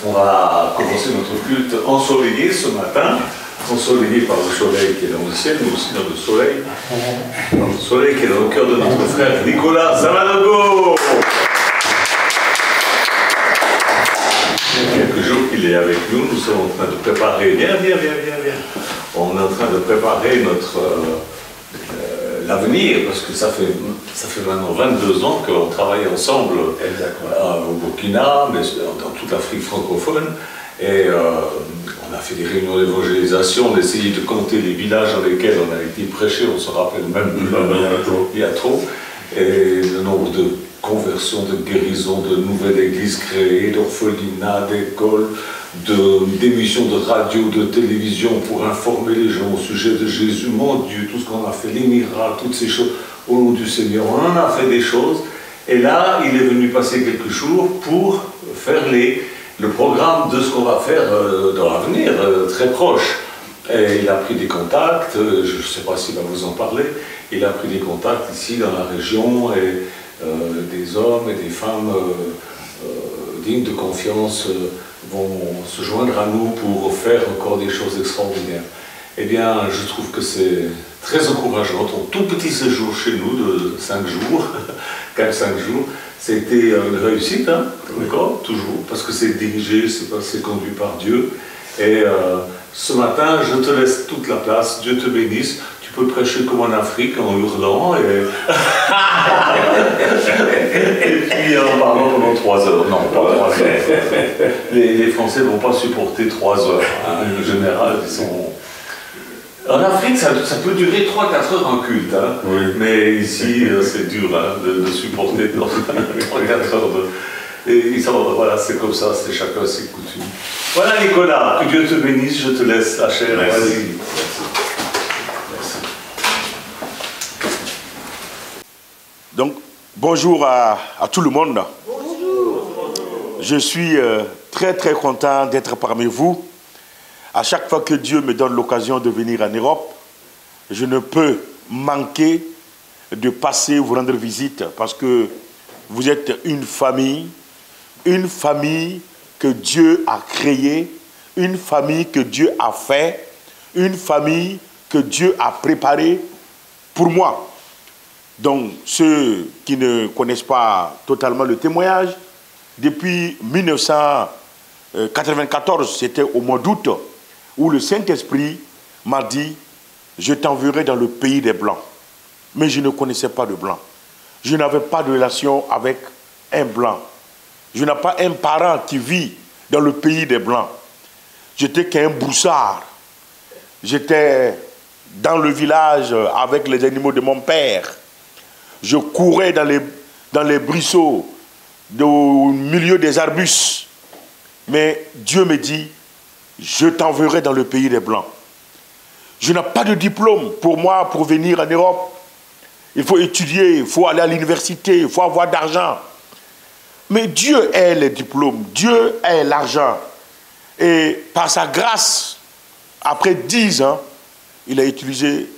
On va commencer notre culte ensoleillé ce matin, ensoleillé par le soleil qui est dans le ciel, mais aussi dans le soleil qui est dans le cœur de notre frère Nicolas Zamanogo. Il y a quelques jours qu'il est avec nous, nous sommes en train de préparer, viens. On est en train de préparer notre l'avenir, parce que ça fait maintenant 22 ans qu'on travaille ensemble au Burkina, mais dans toute l'Afrique francophone, et on a fait des réunions d'évangélisation, on a essayé de compter les villages dans lesquels on a été prêché, on se rappelle même plus, il y a trop, et le nombre de conversions, de guérisons, de nouvelles églises créées, d'orphelinats, d'écoles, d'émissions de radio, de télévision pour informer les gens au sujet de Jésus, mon Dieu, tout ce qu'on a fait, les miracles, toutes ces choses, au nom du Seigneur, on en a fait des choses, et là, il est venu passer quelques jours pour faire le programme de ce qu'on va faire dans l'avenir, très proche. Et il a pris des contacts, je ne sais pas s'il va vous en parler, il a pris des contacts ici dans la région, et des hommes et des femmes dignes de confiance vont se joindre à nous pour faire encore des choses extraordinaires. Eh bien, je trouve que c'est très encourageant. Ton tout petit séjour chez nous de 5 jours, 4-5 jours, c'était une réussite, hein, d'accord, toujours, parce que c'est dirigé, c'est conduit par Dieu. Et ce matin, je te laisse toute la place, Dieu te bénisse. Tu peux prêcher comme en Afrique, en hurlant, et puis en parlant pendant 3 heures. Non, pas 3 heures. Les Français ne vont pas supporter 3 heures. Hein. En général, ils sont... En Afrique, ça peut durer 3-4 heures en culte, hein. Oui. Mais ici, c'est dur hein, de supporter 3-4 heures de... Et voilà, c'est comme ça, c'est chacun ses coutumes. Voilà Nicolas, que Dieu te bénisse, je te laisse la chair. Vas-y. Donc, bonjour à tout le monde. Bonjour. Je suis très content d'être parmi vous. À chaque fois que Dieu me donne l'occasion de venir en Europe, je ne peux manquer de passer vous rendre visite parce que vous êtes une famille que Dieu a créée, une famille que Dieu a fait, une famille que Dieu a préparée pour moi. Donc, ceux qui ne connaissent pas totalement le témoignage, depuis 1994, c'était au mois d'août, où le Saint-Esprit m'a dit « Je t'enverrai dans le pays des Blancs ». Mais je ne connaissais pas de Blancs. Je n'avais pas de relation avec un Blanc. Je n'ai pas un parent qui vit dans le pays des Blancs. J'étais qu'un broussard. J'étais dans le village avec les animaux de mon père. Je courais dans les buisseaux, au milieu des arbustes. Mais Dieu me dit, je t'enverrai dans le pays des Blancs. Je n'ai pas de diplôme pour moi pour venir en Europe. Il faut étudier, il faut aller à l'université, il faut avoir d'argent. Mais Dieu est les diplômes, Dieu est l'argent. Et par sa grâce, après 10 ans, il a utilisé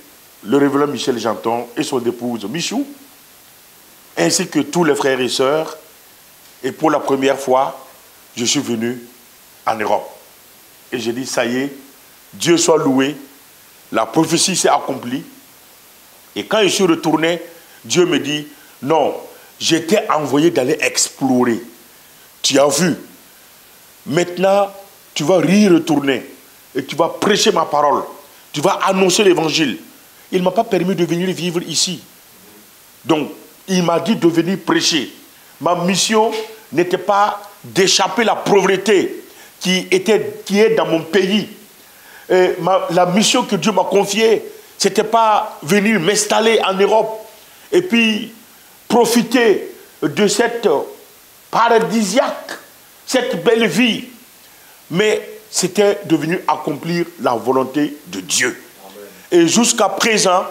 le révérend Michel Janton et son épouse Michou, ainsi que tous les frères et sœurs. Et pour la première fois, je suis venu en Europe. Et j'ai dit, ça y est, Dieu soit loué, la prophétie s'est accomplie. Et quand je suis retourné, Dieu me dit, non, j'étais envoyé d'aller explorer. Tu as vu. Maintenant, tu vas y retourner et tu vas prêcher ma parole. Tu vas annoncer l'évangile. Il ne m'a pas permis de venir vivre ici. Donc, il m'a dit de venir prêcher. Ma mission n'était pas d'échapper la pauvreté qui est dans mon pays. Et la mission que Dieu m'a confiée, ce n'était pas venir m'installer en Europe et puis profiter de cette paradisiaque, cette belle vie. Mais c'était de venir accomplir la volonté de Dieu. Amen. Et jusqu'à présent,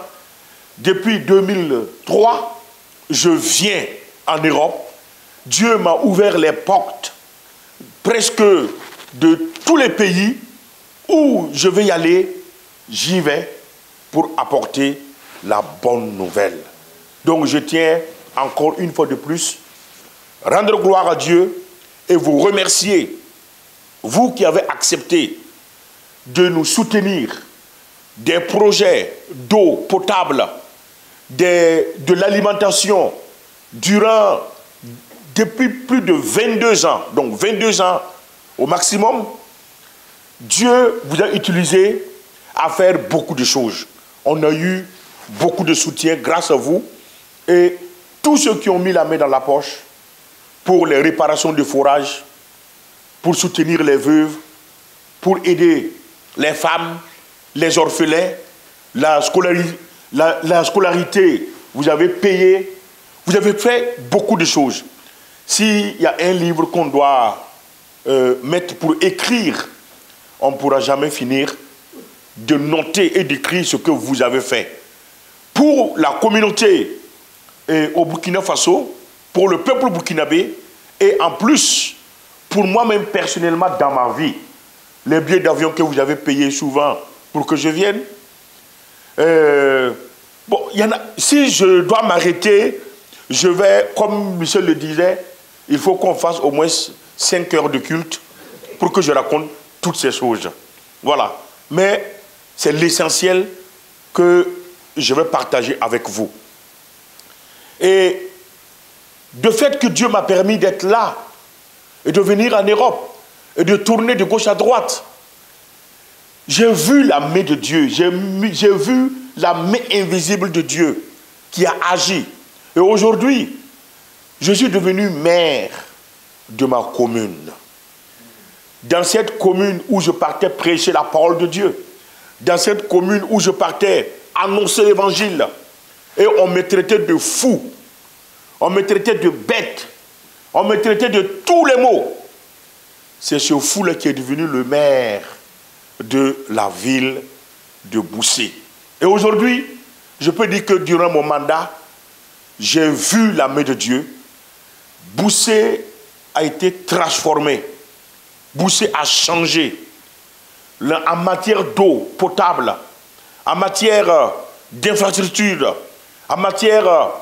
depuis 2003, je viens en Europe. Dieu m'a ouvert les portes presque de tous les pays où je vais y aller, j'y vais pour apporter la bonne nouvelle. Donc je tiens encore une fois de plus rendre gloire à Dieu et vous remercier vous qui avez accepté de nous soutenir des projets d'eau potable, de l'alimentation depuis plus de 22 ans, donc 22 ans au maximum, Dieu vous a utilisé à faire beaucoup de choses. On a eu beaucoup de soutien grâce à vous et tous ceux qui ont mis la main dans la poche pour les réparations de forages, pour soutenir les veuves, pour aider les femmes, les orphelins, la scolarité, vous avez payé, vous avez fait beaucoup de choses. S'il y a un livre qu'on doit mettre pour écrire, on ne pourra jamais finir de noter et d'écrire ce que vous avez fait. Pour la communauté au Burkina Faso, pour le peuple burkinabé, et en plus, pour moi-même personnellement dans ma vie, les billets d'avion que vous avez payés souvent pour que je vienne. Bon, si je dois m'arrêter, je vais, comme Michel le disait, il faut qu'on fasse au moins 5 heures de culte pour que je raconte toutes ces choses. Voilà. Mais c'est l'essentiel que je vais partager avec vous. Et de fait que Dieu m'a permis d'être là et de venir en Europe et de tourner de gauche à droite, j'ai vu la main de Dieu, j'ai vu la main invisible de Dieu qui a agi. Et aujourd'hui, je suis devenu maire de ma commune. Dans cette commune où je partais prêcher la parole de Dieu, dans cette commune où je partais annoncer l'évangile, et on me traitait de fou, on me traitait de bête, on me traitait de tous les mots. C'est ce fou-là qui est devenu le maire de la ville de Boussé. Et aujourd'hui, je peux dire que durant mon mandat, j'ai vu la main de Dieu. Boussé a été transformé. Boussé a changé. En matière d'eau potable, en matière d'infrastructure, en matière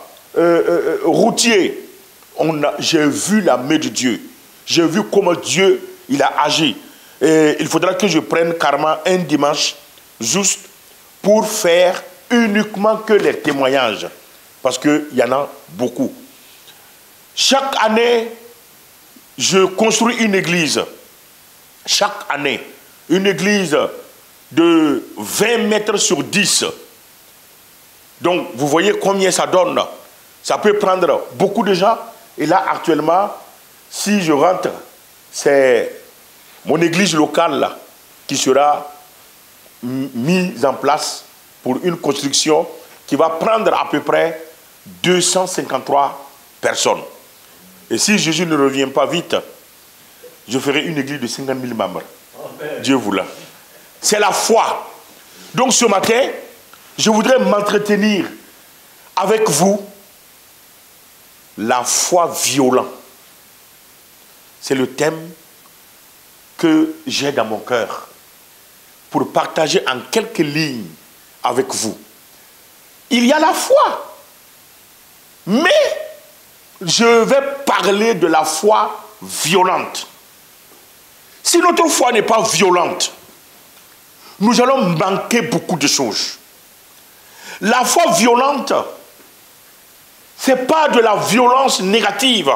routier, j'ai vu la main de Dieu. J'ai vu comment Dieu il a agi. Et il faudra que je prenne carrément un dimanche juste pour faire uniquement que les témoignages. Parce qu'il y en a beaucoup. Chaque année, je construis une église. Chaque année, une église de 20 mètres sur 10. Donc, vous voyez combien ça donne. Ça peut prendre beaucoup de gens. Et là, actuellement, si je rentre, c'est mon église locale là, qui sera mise en place pour une construction qui va prendre à peu près 253 personnes. Et si Jésus ne revient pas vite, je ferai une église de 50 000 membres. Amen. Dieu voulant. C'est la foi. Donc ce matin, je voudrais m'entretenir avec vous la foi violente. C'est le thème que j'ai dans mon cœur pour partager en quelques lignes avec vous. Il y a la foi, mais je vais parler de la foi violente. Si notre foi n'est pas violente, nous allons manquer beaucoup de choses. La foi violente, ce n'est pas de la violence négative.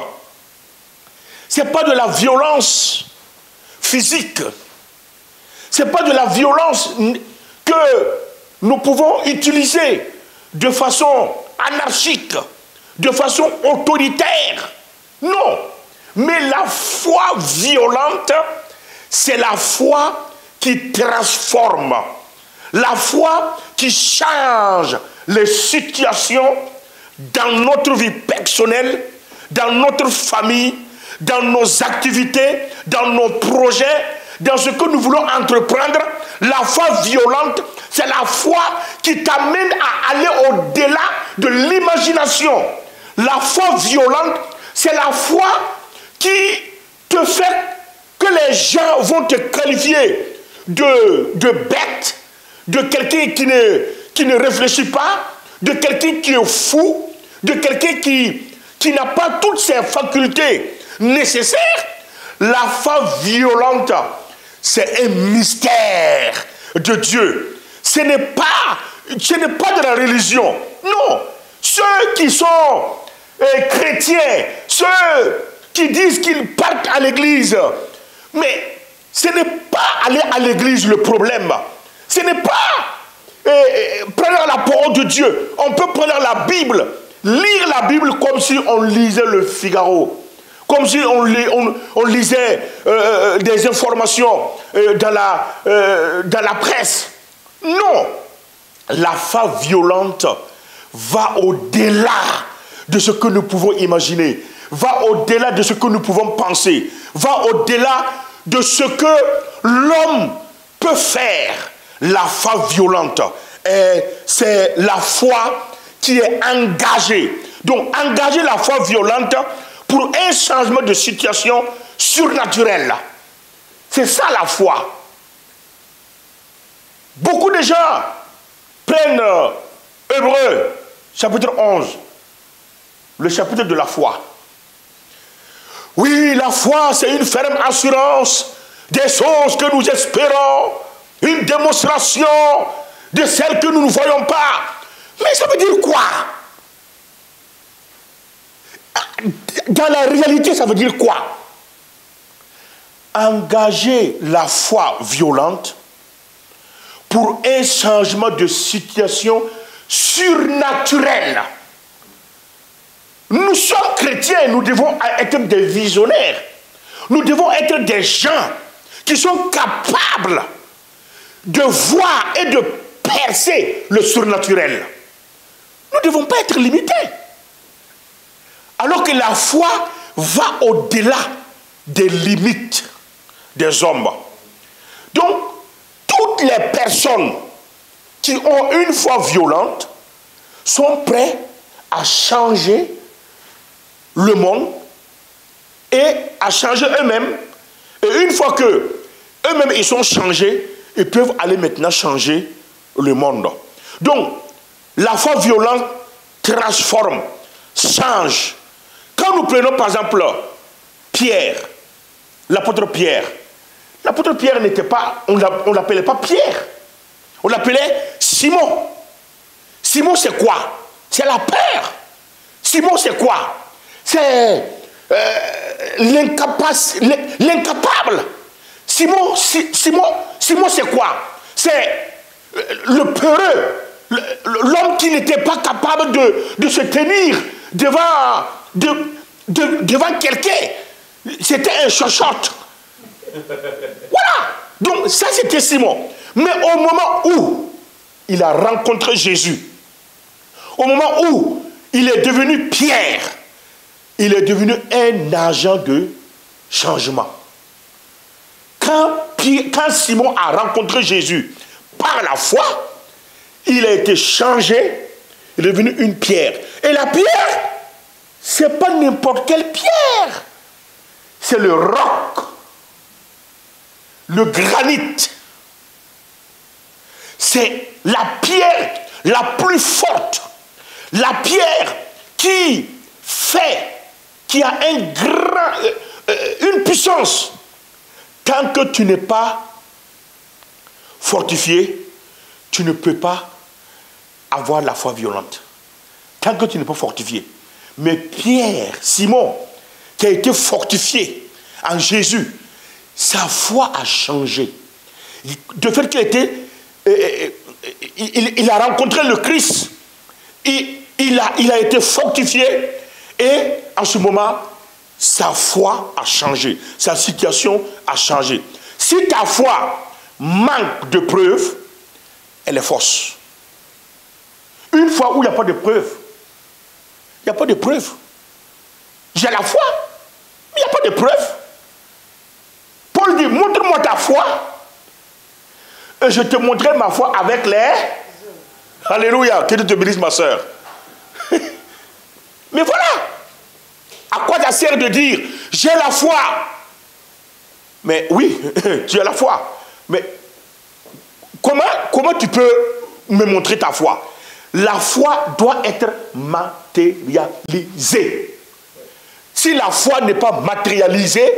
Ce n'est pas de la violence physique. Ce n'est pas de la violence que nous pouvons utiliser de façon anarchique, de façon autoritaire. Non. Mais la foi violente, c'est la foi qui transforme. La foi qui change les situations dans notre vie personnelle, dans notre famille, dans nos activités, dans nos projets, dans ce que nous voulons entreprendre. La foi violente, c'est la foi qui t'amène à aller au-delà de l'imagination. La foi violente, c'est la foi qui te fait que les gens vont te qualifier de bête, de quelqu'un qui ne réfléchit pas, de quelqu'un qui est fou, de quelqu'un qui n'a pas toutes ses facultés nécessaires. La foi violente, c'est un mystère de Dieu. Ce n'est pas de la religion. Non. Ceux qui sont chrétiens, ceux qui disent qu'ils partent à l'église, mais ce n'est pas aller à l'église le problème. Ce n'est pas prendre la parole de Dieu. On peut prendre la Bible, lire la Bible comme si on lisait le Figaro. Comme si on lisait des informations dans la presse. Non. La foi violente va au-delà de ce que nous pouvons imaginer. Va au-delà de ce que nous pouvons penser. Va au-delà de ce que l'homme peut faire. La foi violente, c'est la foi qui est engagée. Donc, engager la foi violente pour un changement de situation surnaturelle. C'est ça la foi. Beaucoup de gens prennent Hébreux, chapitre 11, le chapitre de la foi. Oui, la foi, c'est une ferme assurance des choses que nous espérons, une démonstration de celles que nous ne voyons pas. Mais ça veut dire quoi? Dans la réalité, ça veut dire quoi? Engager la foi violente pour un changement de situation surnaturelle. Nous sommes chrétiens, nous devons être des visionnaires. Nous devons être des gens qui sont capables de voir et de percer le surnaturel. Nous ne devons pas être limités. Alors que la foi va au-delà des limites des hommes. Donc, toutes les personnes qui ont une foi violente sont prêtes à changer le monde et à changer eux-mêmes. Et une fois que eux-mêmes ils sont changés, ils peuvent aller maintenant changer le monde. Donc, la foi violente transforme, change. Quand nous prenons par exemple Pierre, l'apôtre Pierre n'était pas, on ne l'appelait pas Pierre, on l'appelait Simon. Simon c'est quoi? C'est la peur. Simon c'est quoi? C'est l'incapable. Simon c'est quoi? C'est le peureux, l'homme qui n'était pas capable de se tenir devant quelqu'un. C'était un chochotte. Voilà. Donc ça c'était Simon. Mais au moment où il a rencontré Jésus, au moment où il est devenu Pierre, il est devenu un agent de changement. Quand Simon a rencontré Jésus par la foi, il a été changé, il est devenu une pierre. Et la pierre, c'est pas n'importe quelle pierre. C'est le roc, le granit. C'est la pierre la plus forte. La pierre qui a une puissance. Tant que tu n'es pas fortifié, tu ne peux pas avoir la foi violente. Tant que tu n'es pas fortifié. Mais Pierre, Simon, qui a été fortifié en Jésus, sa foi a changé. De fait qu'il était, il a rencontré le Christ, il a été fortifié, et en ce moment, sa foi a changé, sa situation a changé. Si ta foi manque de preuves, elle est fausse. Une fois où il n'y a pas de preuves, il n'y a pas de preuves. J'ai la foi, mais il n'y a pas de preuves. Paul dit, montre-moi ta foi, et je te montrerai ma foi avec les... Alléluia, que Dieu te bénisse ma soeur. Mais voilà. À quoi ça sert de dire, j'ai la foi? Mais oui, tu as la foi. Mais comment tu peux me montrer ta foi? La foi doit être matérialisée. Si la foi n'est pas matérialisée,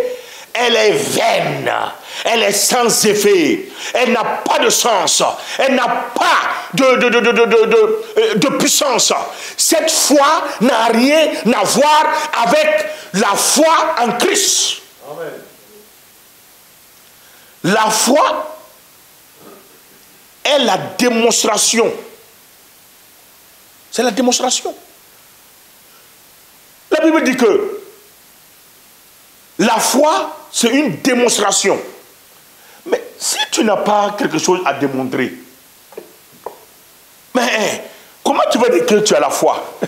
elle est vaine, elle est sans effet, elle n'a pas de sens, elle n'a pas de puissance. Cette foi n'a rien à voir avec la foi en Christ. Amen. La foi est la démonstration. C'est la démonstration. La Bible dit que la foi, c'est une démonstration. Mais si tu n'as pas quelque chose à démontrer, mais comment tu vas dire que tu as la foi?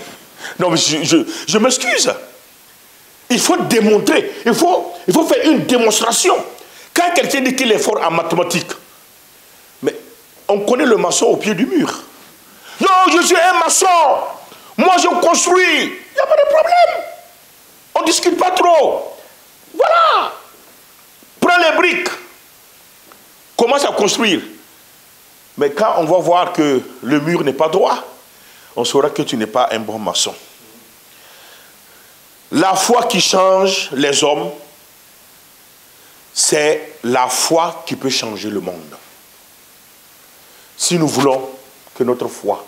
Non, mais je m'excuse. Il faut démontrer. Il faut faire une démonstration. Quand quelqu'un dit qu'il est fort en mathématiques, mais on connaît le maçon au pied du mur. Non, je suis un maçon. Moi, je construis. Il n'y a pas de problème. On ne discute pas trop. Voilà. Prends les briques. Commence à construire. Mais quand on va voir que le mur n'est pas droit, on saura que tu n'es pas un bon maçon. La foi qui change les hommes, c'est la foi qui peut changer le monde. Si nous voulons que notre foi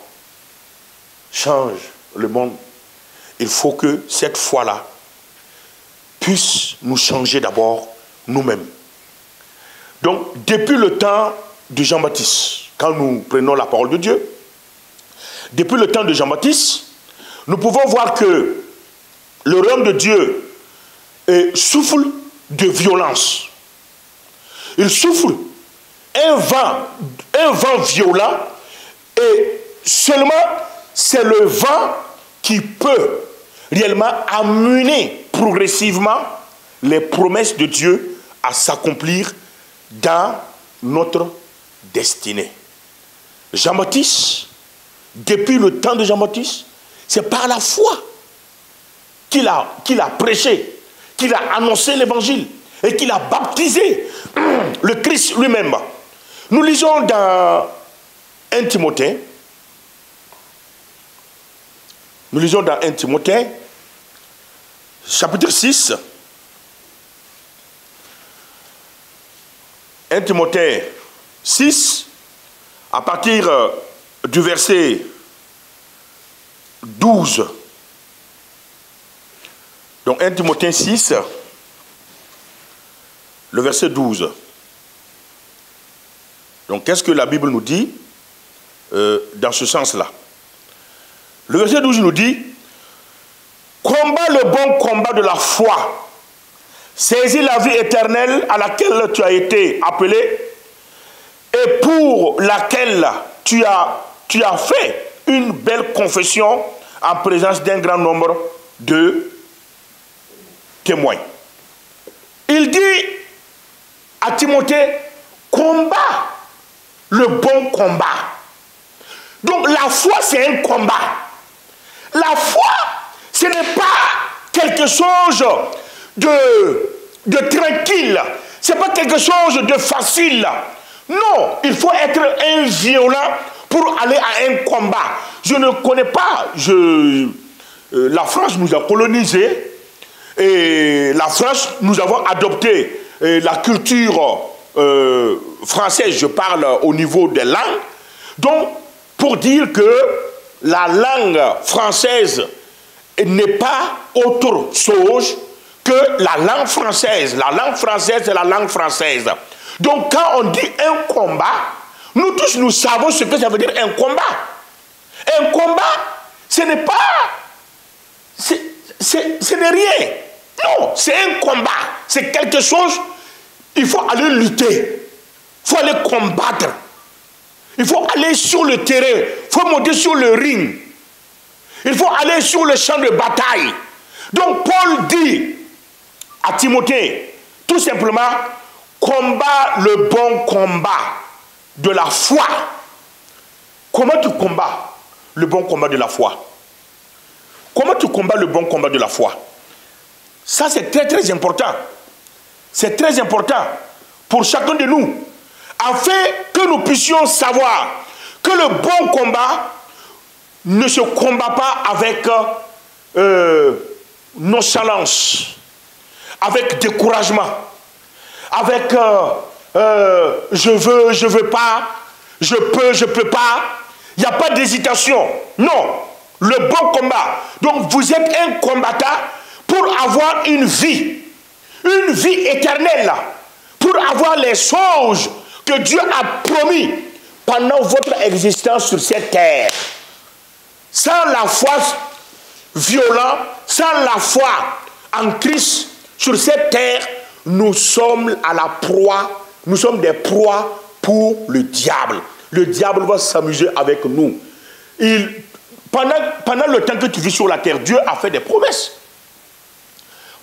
change le monde, il faut que cette foi-là puisse nous changer d'abord nous-mêmes. Donc, depuis le temps de Jean-Baptiste, quand nous prenons la parole de Dieu, depuis le temps de Jean-Baptiste, nous pouvons voir que le royaume de Dieu souffle de violence. Il souffle un vent violent, et seulement c'est le vent qui peut réellement amener progressivement les promesses de Dieu à s'accomplir dans notre destinée. Jean-Baptiste, depuis le temps de Jean-Baptiste, c'est par la foi qu'il a prêché, qu'il a annoncé l'évangile et qu'il a baptisé le Christ lui-même. Nous lisons dans 1 Timothée, chapitre 6, 1 Timothée 6, à partir du verset 12. Donc 1 Timothée 6, le verset 12. Donc qu'est-ce que la Bible nous dit dans ce sens-là? Le verset 12 nous dit: combat le bon combat de la foi, saisis la vie éternelle à laquelle tu as été appelé et pour laquelle tu as fait une belle confession en présence d'un grand nombre de témoins. Il dit à Timothée: combat le bon combat. Donc la foi, c'est un combat. La foi, ce n'est pas quelque chose de tranquille. Ce n'est pas quelque chose de facile. Non, il faut être un violent pour aller à un combat. Je ne connais pas. La France nous a colonisés. Et la France, nous avons adopté la culture française. Je parle au niveau des langues. Donc, pour dire que la langue française n'est pas autre chose que la langue française. La langue française est la langue française. Donc quand on dit un combat, nous tous nous savons ce que ça veut dire un combat. Un combat, ce n'est pas... ce n'est rien. Non, c'est un combat. C'est quelque chose, il faut aller lutter. Il faut aller combattre. Il faut aller sur le terrain. Il faut monter sur le ring. Il faut aller sur le champ de bataille. Donc Paul dit à Timothée, tout simplement, combat le bon combat de la foi. Comment tu combats le bon combat de la foi? Comment tu combats le bon combat de la foi? Ça, c'est très très important. C'est très important pour chacun de nous, afin que nous puissions savoir que le bon combat ne se combat pas avec nonchalance, avec découragement. avec je veux pas, je peux pas. Il n'y a pas d'hésitation. Non, le bon combat. Donc vous êtes un combattant pour avoir une vie éternelle, pour avoir les choses que Dieu a promis pendant votre existence sur cette terre. Sans la foi violente, sans la foi en Christ sur cette terre, nous sommes à la proie, nous sommes des proies pour le diable. Le diable va s'amuser avec nous. Pendant le temps que tu vis sur la terre, Dieu a fait des promesses.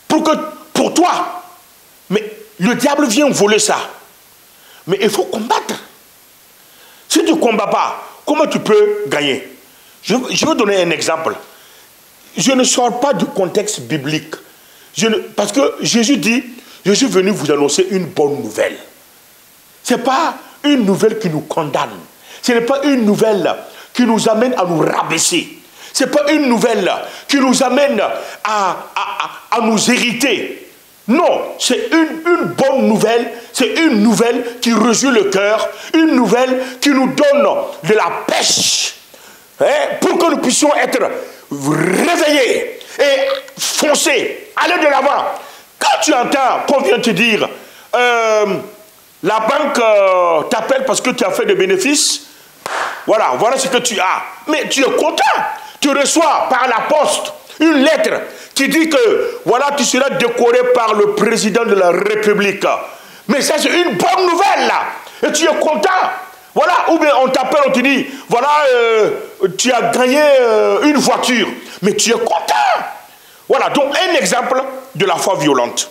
Pour toi. Mais le diable vient voler ça. Mais il faut combattre. Si tu ne combats pas, comment tu peux gagner? Je vais donner un exemple. Je ne sors pas du contexte biblique. Parce que Jésus dit, je suis venu vous annoncer une bonne nouvelle. Ce n'est pas une nouvelle qui nous condamne. Ce n'est pas une nouvelle qui nous amène à nous rabaisser. Ce n'est pas une nouvelle qui nous amène à nous hériter. Non, c'est une bonne nouvelle. C'est une nouvelle qui réjouit le cœur. Une nouvelle qui nous donne de la pêche. Pour que nous puissions être réveillés et foncer, aller de l'avant. Quand tu entends qu'on vient te dire la banque t'appelle parce que tu as fait des bénéfices, voilà ce que tu as. Mais tu es content. Tu reçois par la poste une lettre qui dit que voilà, tu seras décoré par le président de la République. Mais ça, c'est une bonne nouvelle là. Et tu es content. Voilà, ou bien on t'appelle, on te dit, voilà, tu as gagné une voiture. Mais tu es content. Voilà, donc un exemple de la foi violente.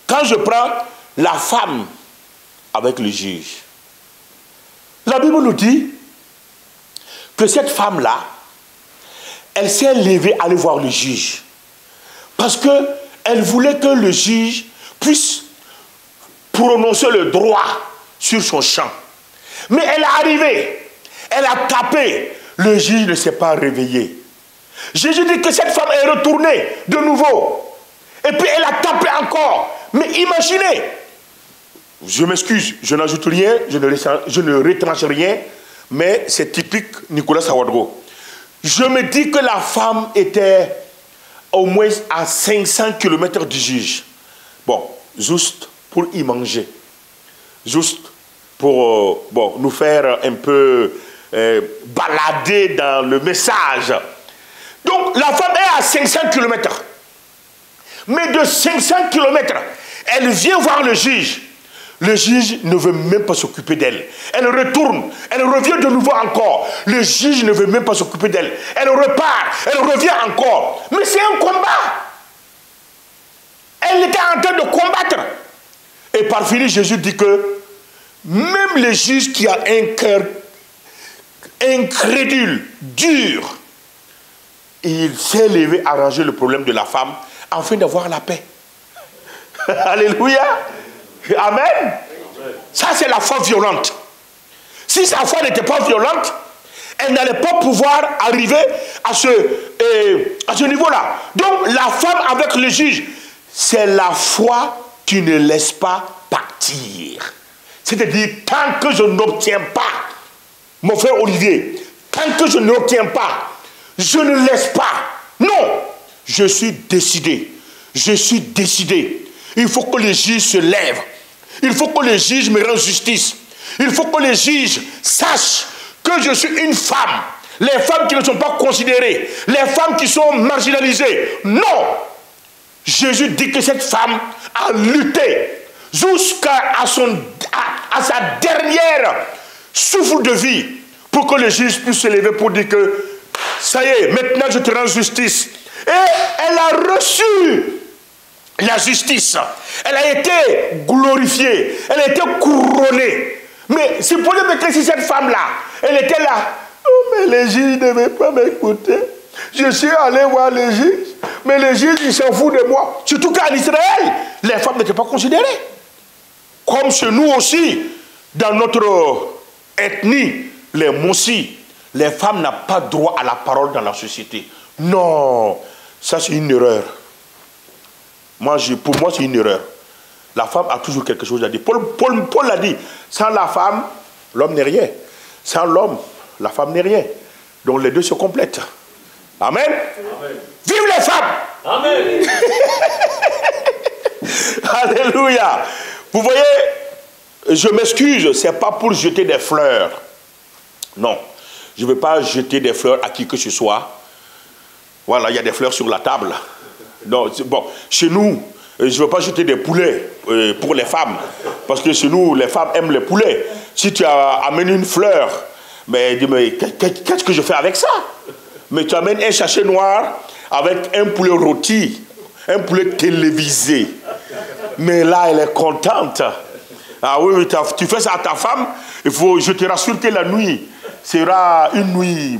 Quand je prends la femme avec le juge, la Bible nous dit que cette femme-là, elle s'est levée aller voir le juge. Parce qu'elle voulait que le juge puisse prononcer le droit sur son champ. Mais elle est arrivée, elle a tapé, le juge ne s'est pas réveillé. Jésus dit que cette femme est retournée de nouveau. Et puis elle a tapé encore. Mais imaginez, je m'excuse, je n'ajoute rien, je ne retranche rien, mais c'est typique Nicolas Sawadgo. Je me dis que la femme était au moins à 500 km du juge. Bon, juste pour y manger. Juste pour nous faire un peu balader dans le message. Donc la femme est à 500 km. Mais de 500 km, elle vient voir le juge. Le juge ne veut même pas s'occuper d'elle. Elle retourne, elle revient de nouveau encore. Le juge ne veut même pas s'occuper d'elle. Elle repart, elle revient encore. Mais c'est un combat. Elle était en train de combattre. Et par fini, Jésus dit que même le juge qui a un cœur incrédule, dur, il s'est levé à arranger le problème de la femme afin d'avoir la paix. Alléluia. Amen. Ça, c'est la foi violente. Si sa foi n'était pas violente, elle n'allait pas pouvoir arriver à ce niveau-là. Donc, la femme avec le juge, c'est la foi qui ne laisse pas partir. C'est-à-dire, tant que je n'obtiens pas, mon frère Olivier, tant que je n'obtiens pas, je ne laisse pas. Non, je suis décidé. Je suis décidé. Il faut que le juge se lève. Il faut que le juge me rende justice. Il faut que le juge sache que je suis une femme. Les femmes qui ne sont pas considérées, les femmes qui sont marginalisées. Non! Jésus dit que cette femme a lutté jusqu'à sa dernière souffle de vie pour que le juge puisse se lever pour dire que ça y est, maintenant je te rends justice. Et elle a reçu la justice. Elle a été glorifiée. Elle a été couronnée. Mais c'est pour dire que si cette femme-là, elle était là, oh, mais le juge ne veut pas m'écouter. Je suis allé voir le juge, mais le juge, il s'en fout de moi. Surtout qu'en Israël, les femmes n'étaient pas considérées. Comme chez nous aussi, dans notre ethnie, les Moussi, les femmes n'ont pas droit à la parole dans la société. Non, ça c'est une erreur. Pour moi, c'est une erreur. La femme a toujours quelque chose à dire. Paul l'a dit, sans la femme, l'homme n'est rien. Sans l'homme, la femme n'est rien. Donc les deux se complètent. Amen. Amen. Vive les femmes. Amen. Alléluia. Vous voyez, je m'excuse, ce n'est pas pour jeter des fleurs. Non, je ne veux pas jeter des fleurs à qui que ce soit. Voilà, il y a des fleurs sur la table. Donc, bon, chez nous, je ne veux pas jeter des poulets pour les femmes. Parce que chez nous, les femmes aiment les poulets. Si tu amènes une fleur, mais dis-moi, qu'est-ce que je fais avec ça? Mais tu amènes un sachet noir avec un poulet rôti, un poulet télévisé. Mais là, elle est contente. Ah oui, tu fais ça à ta femme, je te rassure que la nuit sera une nuit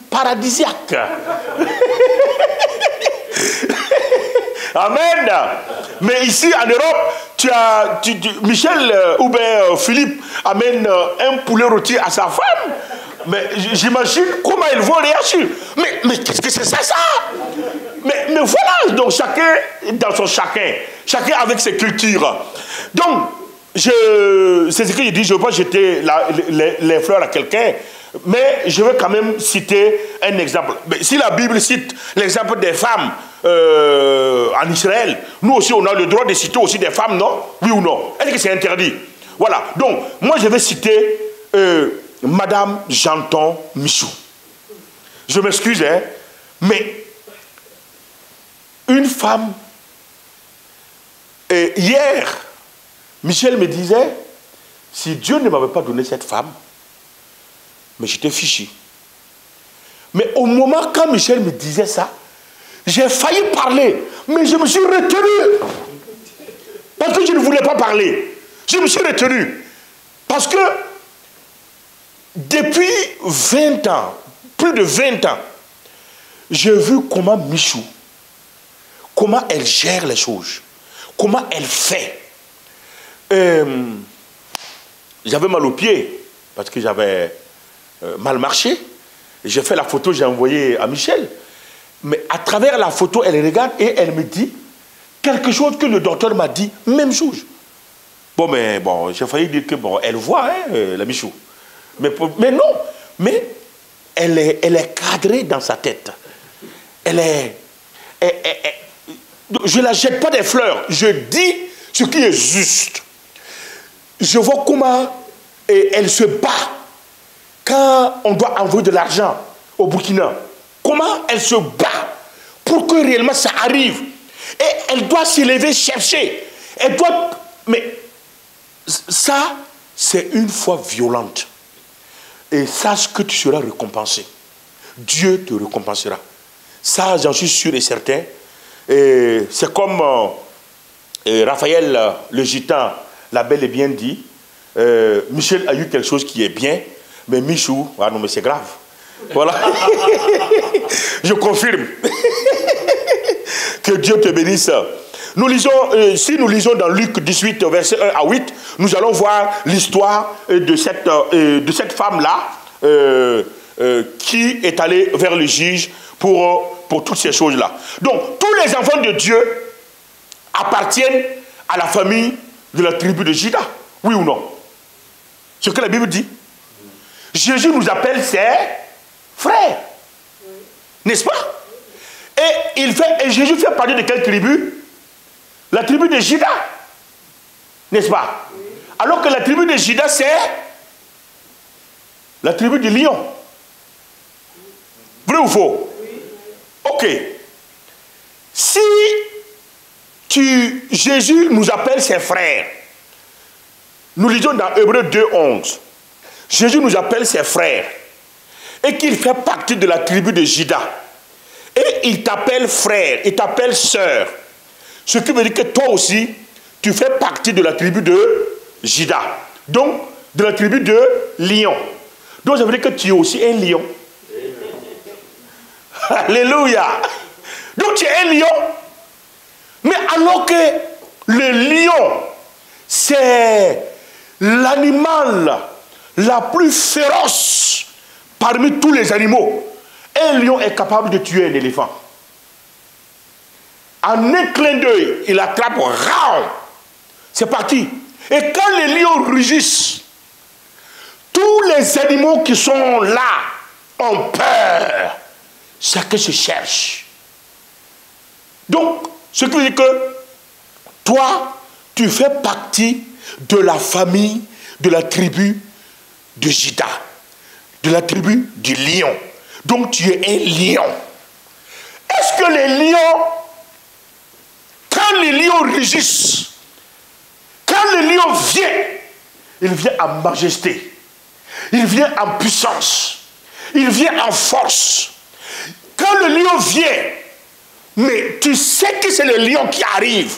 paradisiaque. Amen. Mais ici en Europe, Michel ou bien Philippe amène un poulet rôti à sa femme. Mais j'imagine comment ils vont réagir. Mais qu'est-ce que c'est ça? Mais voilà, donc chacun dans son chacun avec ses cultures. Donc, c'est ce que je dis, je ne veux pas jeter les fleurs à quelqu'un, mais je veux quand même citer un exemple. Mais si la Bible cite l'exemple des femmes en Israël, nous aussi on a le droit de citer aussi des femmes, non? Oui ou non? Est-ce que c'est interdit? Voilà, donc moi je vais citer Madame Janton Michou. Je m'excuse, hein, mais une femme, hier, Michel me disait, si Dieu ne m'avait pas donné cette femme, mais j'étais fichu. Mais au moment quand Michel me disait ça, j'ai failli parler, mais je me suis retenu. Parce que je ne voulais pas parler. Je me suis retenu. Parce que depuis 20 ans, plus de 20 ans, j'ai vu comment Michou, comment elle gère les choses, comment elle fait. J'avais mal aux pieds, parce que j'avais mal marché. J'ai fait la photo, j'ai envoyé à Michel. Mais à travers la photo, elle regarde et elle me dit quelque chose que le docteur m'a dit, même chose. Bon, j'ai failli dire que, bon, elle voit, hein, la Michou. Mais non, mais elle est cadrée dans sa tête. Je ne la jette pas des fleurs, je dis ce qui est juste. Je vois comment elle se bat quand on doit envoyer de l'argent au Burkina. Comment elle se bat pour que réellement ça arrive. Et elle doit s'élever, chercher. Elle doit... Mais ça, c'est une foi violente. Et sache que tu seras récompensé. Dieu te récompensera. Ça, j'en suis sûr et certain. C'est comme Raphaël, le gitan, l'a bel et bien dit. Michel a eu quelque chose qui est bien, mais Michou, ah non, mais c'est grave. Voilà. Je confirme. Que Dieu te bénisse. Nous lisons, si nous lisons dans Luc 18, verset 1 à 8, nous allons voir l'histoire de cette femme-là qui est allée vers le juge pour toutes ces choses-là. Donc, tous les enfants de Dieu appartiennent à la famille de la tribu de Juda. Oui ou non? Ce que la Bible dit. Jésus nous appelle ses frères. N'est-ce pas? Et Jésus fait partie de quelle tribu? La tribu de Juda. N'est-ce pas? Alors que la tribu de Juda, c'est la tribu du lion. Vrai ou faux? Ok. Si Jésus nous appelle ses frères, nous lisons dans Hébreux 2:11, Jésus nous appelle ses frères et qu'il fait partie de la tribu de Juda. Et il t'appelle frère, il t'appelle sœur. Ce qui veut dire que toi aussi, tu fais partie de la tribu de Juda. Donc, de la tribu de lion. Donc, ça veut dire que tu es aussi un lion. Alléluia. Donc, tu es un lion. Mais alors que le lion, c'est l'animal la plus féroce parmi tous les animaux. Un lion est capable de tuer un éléphant. En un clin d'œil, il attrape rare c'est parti. Et quand les lions rugissent, tous les animaux qui sont là ont peur. Chacun se cherche. Donc, ce qui veut dire que toi, tu fais partie de la famille, de la tribu de Juda, de la tribu du lion. Donc, tu es un lion. Est-ce que les lions, quand les lions rugissent, quand le lion vient, il vient en majesté, il vient en puissance, il vient en force. Quand le lion vient, mais tu sais que c'est le lion qui arrive.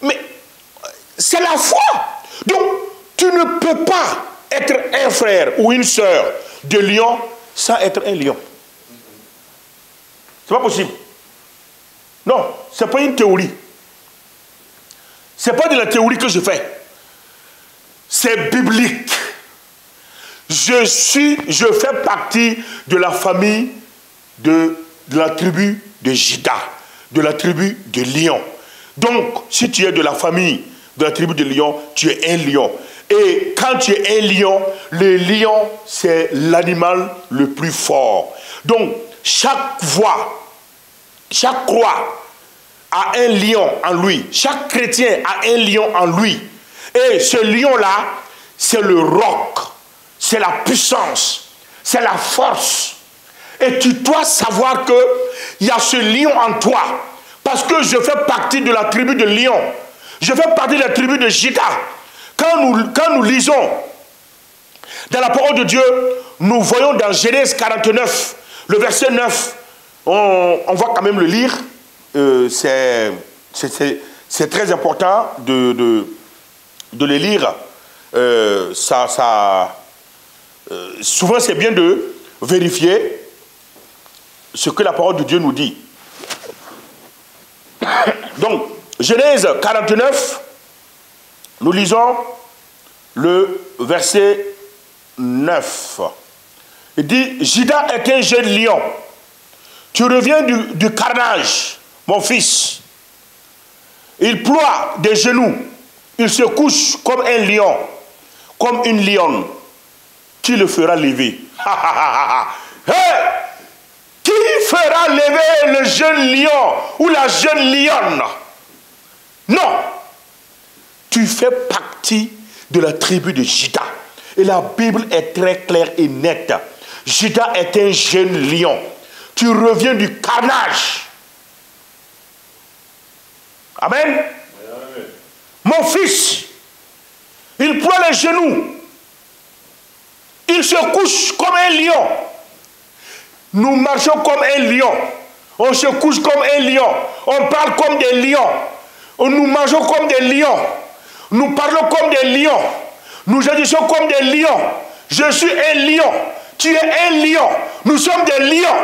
Mais c'est la foi. Donc, tu ne peux pas être un frère ou une sœur de lion sans être un lion. C'est pas possible. Non, ce n'est pas une théorie. Ce n'est pas de la théorie que je fais. C'est biblique. Je fais partie de la famille de la tribu de Juda, de la tribu de lion. Donc, si tu es de la famille de la tribu de lion, tu es un lion. Et quand tu es un lion, le lion, c'est l'animal le plus fort. Donc, chaque voix, chaque croix a un lion en lui. Chaque chrétien a un lion en lui. Et ce lion-là, c'est le roc, c'est la puissance, c'est la force. Et tu dois savoir qu'il y a ce lion en toi. Parce que je fais partie de la tribu de lion. Je fais partie de la tribu de Juda. Quand nous lisons dans la parole de Dieu, nous voyons dans Genèse 49, le verset 9, on va quand même le lire. C'est très important de le lire. Souvent, c'est bien de vérifier ce que la parole de Dieu nous dit. Donc, Genèse 49, nous lisons le verset 9. Il dit, Juda est un jeune lion. Tu reviens du carnage, mon fils. Il ploie des genoux. Il se couche comme un lion, comme une lionne. Qui le fera lever? Hey! Qui fera lever le jeune lion ou la jeune lionne? Non. Tu fais partie de la tribu de Juda. Et la Bible est très claire et nette. Juda est un jeune lion. Tu reviens du carnage. Amen. Amen. Mon fils, il ploie les genoux. Il se couche comme un lion. Nous marchons comme un lion. On se couche comme un lion. On parle comme des lions. Nous mangeons comme des lions. Nous parlons comme des lions. Nous agissons comme des lions. Je suis un lion. Tu es un lion. Nous sommes des lions.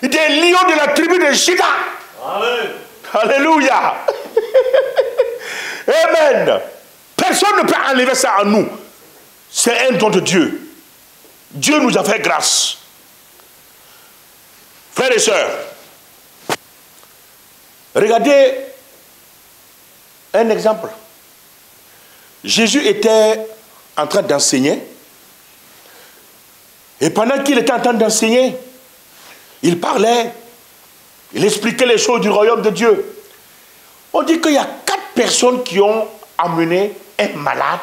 Des lions de la tribu de Juda. Amen. Alléluia. Amen. Personne ne peut enlever ça à nous. C'est un don de Dieu. Dieu nous a fait grâce. Frères et sœurs, regardez un exemple. Jésus était en train d'enseigner. Et pendant qu'il était en train d'enseigner, il parlait, il expliquait les choses du royaume de Dieu. On dit qu'il y a 4 personnes qui ont amené un malade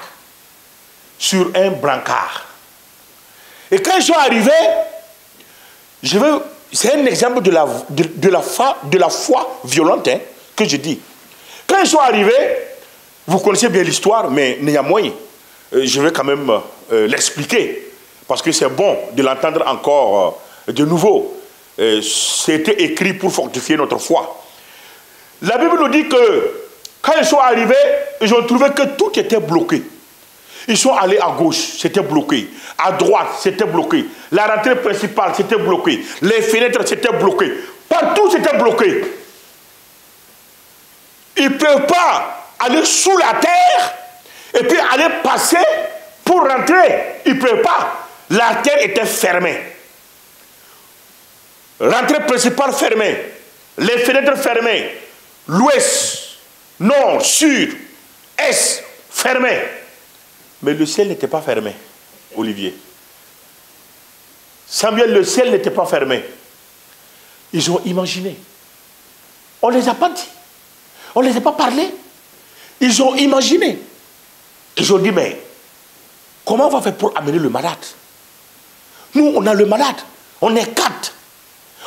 sur un brancard. Et quand ils sont arrivés, c'est un exemple de la foi violente que je dis. Quand ils sont arrivés, vous connaissez bien l'histoire, mais néanmoins, je vais quand même l'expliquer, parce que c'est bon de l'entendre encore de nouveau. C'était écrit pour fortifier notre foi. La Bible nous dit que quand ils sont arrivés, ils ont trouvé que tout était bloqué. Ils sont allés à gauche, c'était bloqué. À droite, c'était bloqué. La rentrée principale, c'était bloqué. Les fenêtres, c'était bloqué. Partout, c'était bloqué. Ils ne peuvent pas aller sous la terre et puis aller passer pour rentrer. Ils ne peuvent pas. La terre était fermée. Rentrée principale fermée. Les fenêtres fermées. L'ouest, nord, sud. est fermé. Mais le ciel n'était pas fermé, Olivier. Samuel, le ciel n'était pas fermé. Ils ont imaginé. On ne les a pas dit. On ne les a pas parlé. Ils ont imaginé. Ils ont dit, mais comment on va faire pour amener le malade? Nous, on a le malade. On est 4.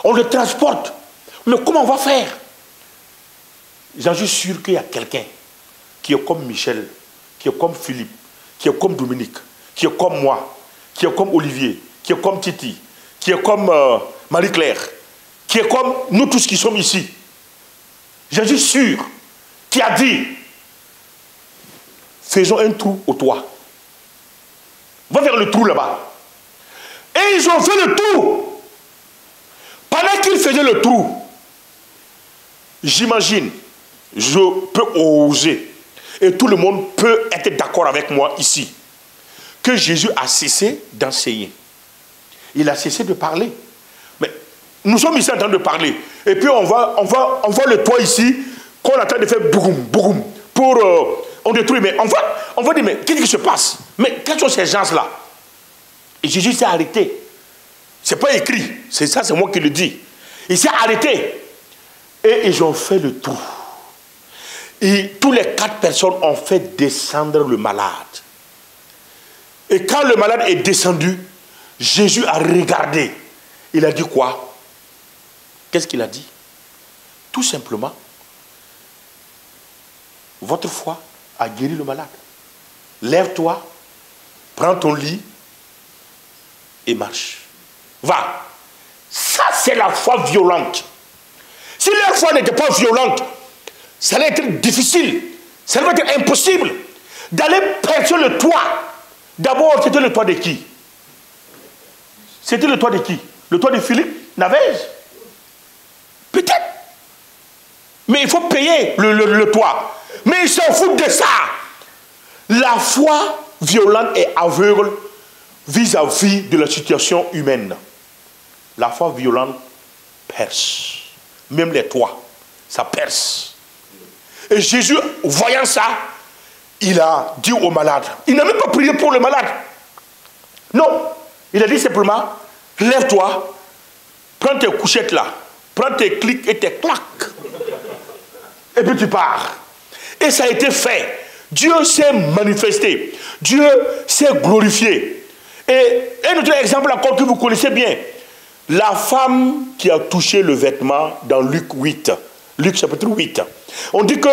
On le transporte. Mais comment on va faire? J'en suis sûr qu'il y a quelqu'un qui est comme Michel, qui est comme Philippe, qui est comme Dominique, qui est comme moi, qui est comme Olivier, qui est comme Titi, qui est comme Marie-Claire, qui est comme nous tous qui sommes ici. J'en suis sûr qui a dit, faisons un trou au toit. Va vers le trou là-bas. Et ils ont fait le trou. Pendant qu'ils faisaient le trou, j'imagine, je peux oser, et tout le monde peut être d'accord avec moi ici, que Jésus a cessé d'enseigner. Il a cessé de parler. Mais nous sommes ici en train de parler. Et puis on voit le toit ici, qu'on est en train de faire boum, boum, pour... on détruit, mais on va dire, mais qu'est-ce qui se passe? Mais quels sont ces gens-là? Et Jésus s'est arrêté. Ce n'est pas écrit, c'est ça, c'est moi qui le dis. Il s'est arrêté. Et ils ont fait le trou. Et tous les 4 personnes ont fait descendre le malade. Et quand le malade est descendu, Jésus a regardé. Il a dit quoi? Qu'est-ce qu'il a dit? Tout simplement, votre foi a guéri le malade. Lève-toi, prends ton lit et marche. Va. Ça, c'est la foi violente. Si leur foi n'était pas violente, ça allait être difficile, ça allait être impossible d'aller percer le toit. D'abord, c'était le toit de qui? C'était le toit de qui? Le toit de Philippe Navez? Peut-être. Mais il faut payer le toit. Mais ils s'en foutent de ça. La foi violente et aveugle vis-à-vis de la situation humaine. La foi violente perce. Même les toits, ça perce. Et Jésus, voyant ça, il a dit au malade, il n'a même pas prié pour le malade. Non, il a dit simplement, lève-toi, prends tes couchettes là, prends tes clics et tes claques. Et puis tu pars. Et ça a été fait. Dieu s'est manifesté. Dieu s'est glorifié. Et un autre exemple encore que vous connaissez bien. La femme qui a touché le vêtement dans Luc 8. Luc chapitre 8. On dit que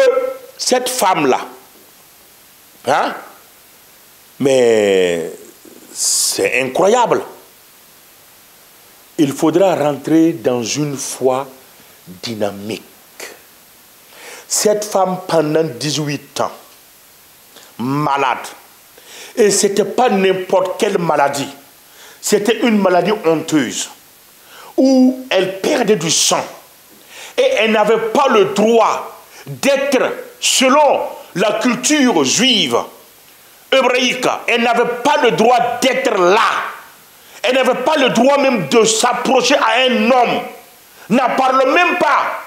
cette femme-là, hein, mais c'est incroyable. Il faudra rentrer dans une foi dynamique. Cette femme, pendant 18 ans, malade. Et ce n'était pas n'importe quelle maladie. C'était une maladie honteuse, où elle perdait du sang. Et elle n'avait pas le droit d'être, selon la culture juive, hébraïque, elle n'avait pas le droit d'être là. Elle n'avait pas le droit même de s'approcher à un homme. N'en parle même pas.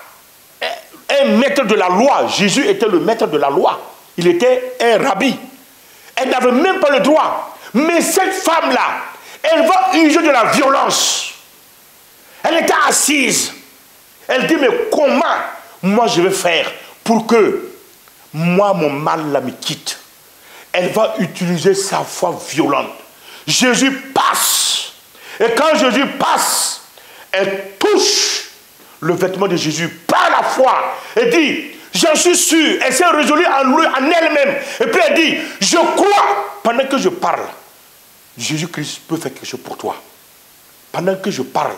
Un maître de la loi. Jésus était le maître de la loi. Il était un rabbi. Elle n'avait même pas le droit. Mais cette femme-là, elle va user de la violence. Elle était assise. Elle dit, mais comment moi je vais faire pour que moi, mon mal là me quitte? Elle va utiliser sa foi violente. Jésus passe. Et quand Jésus passe, elle touche le vêtement de Jésus par la foi. Elle dit, j'en suis sûr. Elle s'est résolue en elle-même. Et puis elle dit, je crois. Pendant que je parle, Jésus-Christ peut faire quelque chose pour toi. Pendant que je parle,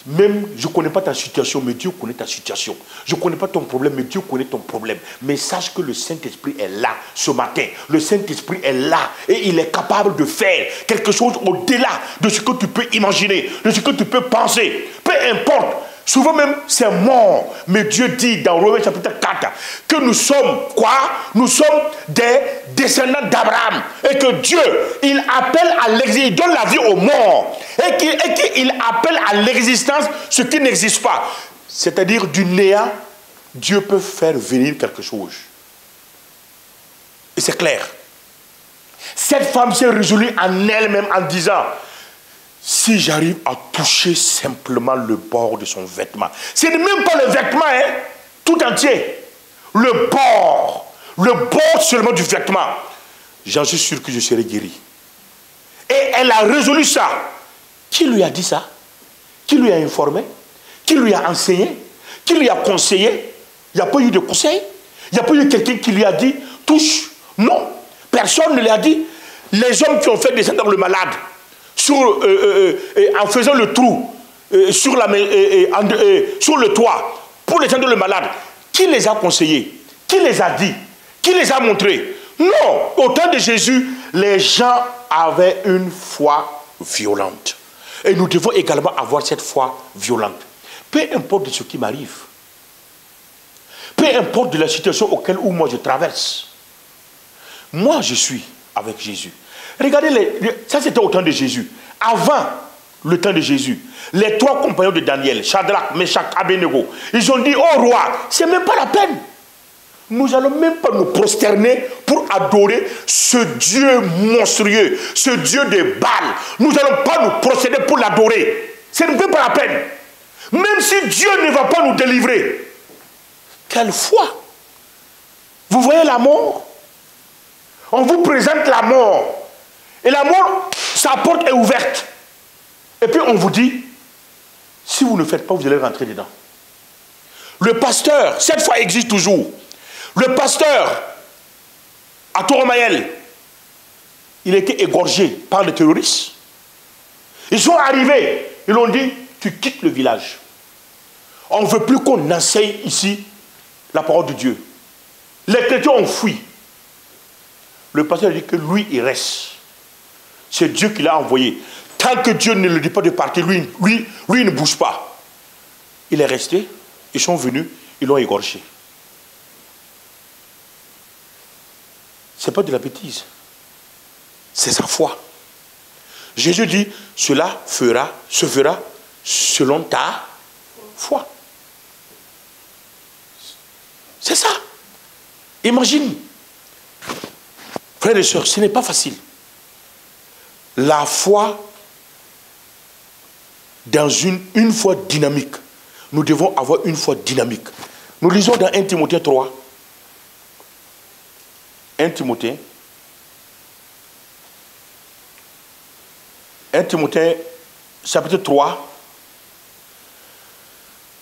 même je ne connais pas ta situation, mais Dieu connaît ta situation. Je ne connais pas ton problème, mais Dieu connaît ton problème. Mais sache que le Saint-Esprit est là ce matin. Le Saint-Esprit est là et il est capable de faire quelque chose au-delà de ce que tu peux imaginer, de ce que tu peux penser. Peu importe. Souvent même, c'est mort. Mais Dieu dit dans Romains chapitre 4 que nous sommes quoi? Nous sommes des descendants d'Abraham. Et que Dieu, il appelle à l'existence, il donne la vie aux morts. Et qu'il appelle à l'existence ce qui n'existe pas. C'est-à-dire du néant, Dieu peut faire venir quelque chose. Et c'est clair. Cette femme s'est résolue en elle-même en disant, si j'arrive à toucher simplement le bord de son vêtement, ce n'est même pas le vêtement, hein, tout entier, le bord seulement du vêtement, j'en suis sûr que je serai guéri. Et elle a résolu ça. Qui lui a dit ça? Qui lui a informé? Qui lui a enseigné? Qui lui a conseillé? Il n'y a pas eu de conseil. Il n'y a pas eu quelqu'un qui lui a dit, touche. Non, personne ne lui a dit. Les hommes qui ont fait descendre le malade en faisant le trou sur le toit pour descendre le malade, qui les a conseillés? Qui les a dit? Qui les a montrés? Non, au temps de Jésus, les gens avaient une foi violente. Et nous devons également avoir cette foi violente. Peu importe ce qui m'arrive, peu importe de la situation où moi je traverse, moi je suis avec Jésus. Regardez, ça c'était au temps de Jésus. Avant le temps de Jésus, les 3 compagnons de Daniel, Shadrach, Meshach, Abednego, ils ont dit, oh roi, c'est même pas la peine. Nous n'allons même pas nous prosterner pour adorer ce Dieu monstrueux, ce Dieu de Baal. Nous n'allons pas nous prosterner pour l'adorer. Ce n'est même pas la peine. Même si Dieu ne va pas nous délivrer. Quelle foi! Vous voyez la mort? On vous présente la mort. Et la mort, sa porte est ouverte. Et puis on vous dit, si vous ne faites pas, vous allez rentrer dedans. Le pasteur, cette foi existe toujours. Le pasteur, à Toromaël, il a été égorgé par les terroristes. Ils sont arrivés, ils ont dit, tu quittes le village. On ne veut plus qu'on enseigne ici la parole de Dieu. Les chrétiens ont fui. Le pasteur a dit que lui, il reste. C'est Dieu qui l'a envoyé. Tant que Dieu ne le dit pas de partir, lui il ne bouge pas. Il est resté, ils sont venus, ils l'ont égorgé. Ce n'est pas de la bêtise. C'est sa foi. Jésus dit, cela se fera selon ta foi. C'est ça. Imagine. Frères et sœurs, ce n'est pas facile. La foi, dans une foi dynamique. Nous devons avoir une foi dynamique. Nous lisons dans 1 Timothée 3. 1 Timothée, chapitre 3,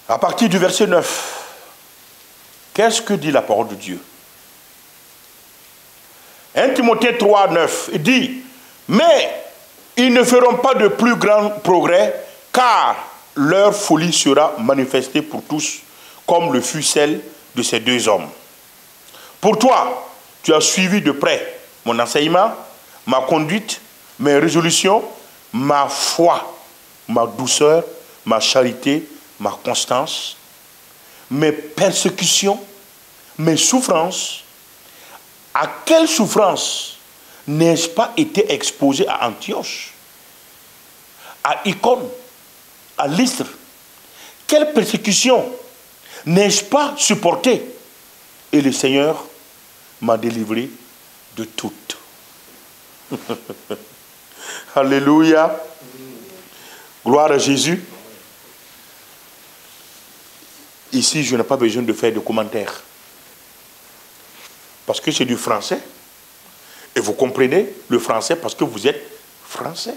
à partir du verset 9. Qu'est-ce que dit la parole de Dieu? 1 Timothée 3, 9, il dit, mais ils ne feront pas de plus grands progrès, car leur folie sera manifestée pour tous, comme le fut celle de ces 2 hommes. Pour toi, tu as suivi de près mon enseignement, ma conduite, mes résolutions, ma foi, ma douceur, ma charité, ma constance, mes persécutions, mes souffrances. À quelle souffrance n'ai-je pas été exposé à Antioche, à Icône, à Lystre? Quelle persécution n'ai-je pas supporté? Et le Seigneur m'a délivré de toutes. Alléluia. Gloire à Jésus. Ici, je n'ai pas besoin de faire de commentaires. Parce que c'est du français. Et vous comprenez le français parce que vous êtes français.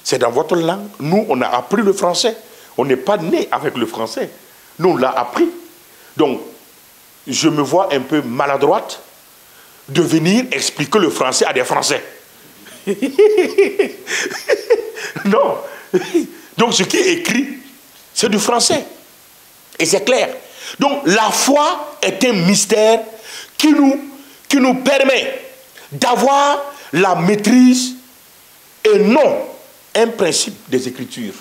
C'est dans votre langue. Nous, on a appris le français. On n'est pas né avec le français. Nous, on l'a appris. Donc, je me vois un peu maladroite de venir expliquer le français à des Français. Non. Donc, ce qui est écrit, c'est du français. Et c'est clair. Donc, la foi est un mystère qui nous permet d'avoir la maîtrise et non un principe des Écritures.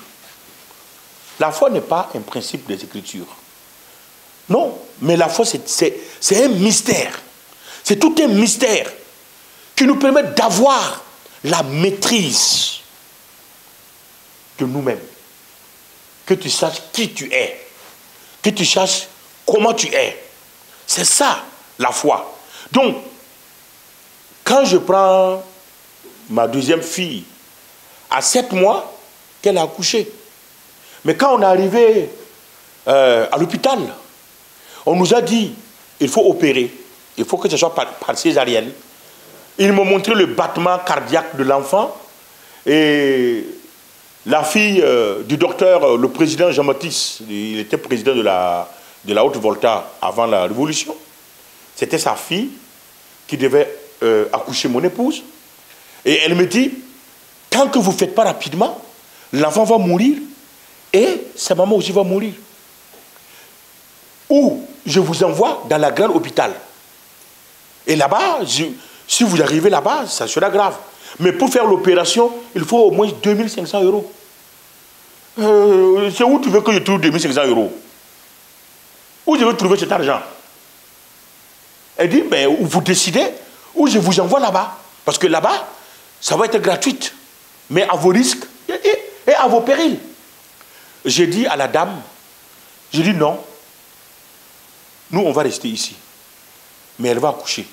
La foi n'est pas un principe des Écritures. Non, mais la foi, c'est un mystère. C'est tout un mystère qui nous permet d'avoir la maîtrise de nous-mêmes. Que tu saches qui tu es. Que tu saches comment tu es. C'est ça, la foi. Donc, quand je prends ma deuxième fille, à 7 mois, qu'elle a accouché. Mais quand on est arrivé à l'hôpital, on nous a dit, il faut opérer, il faut que ce soit par césarienne. Ils m'ont montré le battement cardiaque de l'enfant et la fille du docteur, le président Jean-Baptiste, il était président de la Haute-Volta avant la Révolution. C'était sa fille qui devait accoucher mon épouse. Et elle me dit, tant que vous ne faites pas rapidement, l'enfant va mourir et sa maman aussi va mourir. Ou je vous envoie dans la grande hôpital. Et là-bas, si vous arrivez là-bas, ça sera grave. Mais pour faire l'opération, il faut au moins 2500 euros. C'est où tu veux que je trouve 2500 euros? Où je veux trouver cet argent? Elle dit, mais vous décidez, ou je vous envoie là-bas. Parce que là-bas, ça va être gratuit. Mais à vos risques et à vos périls. J'ai dit à la dame, j'ai dit non. Nous, on va rester ici. Mais elle va accoucher.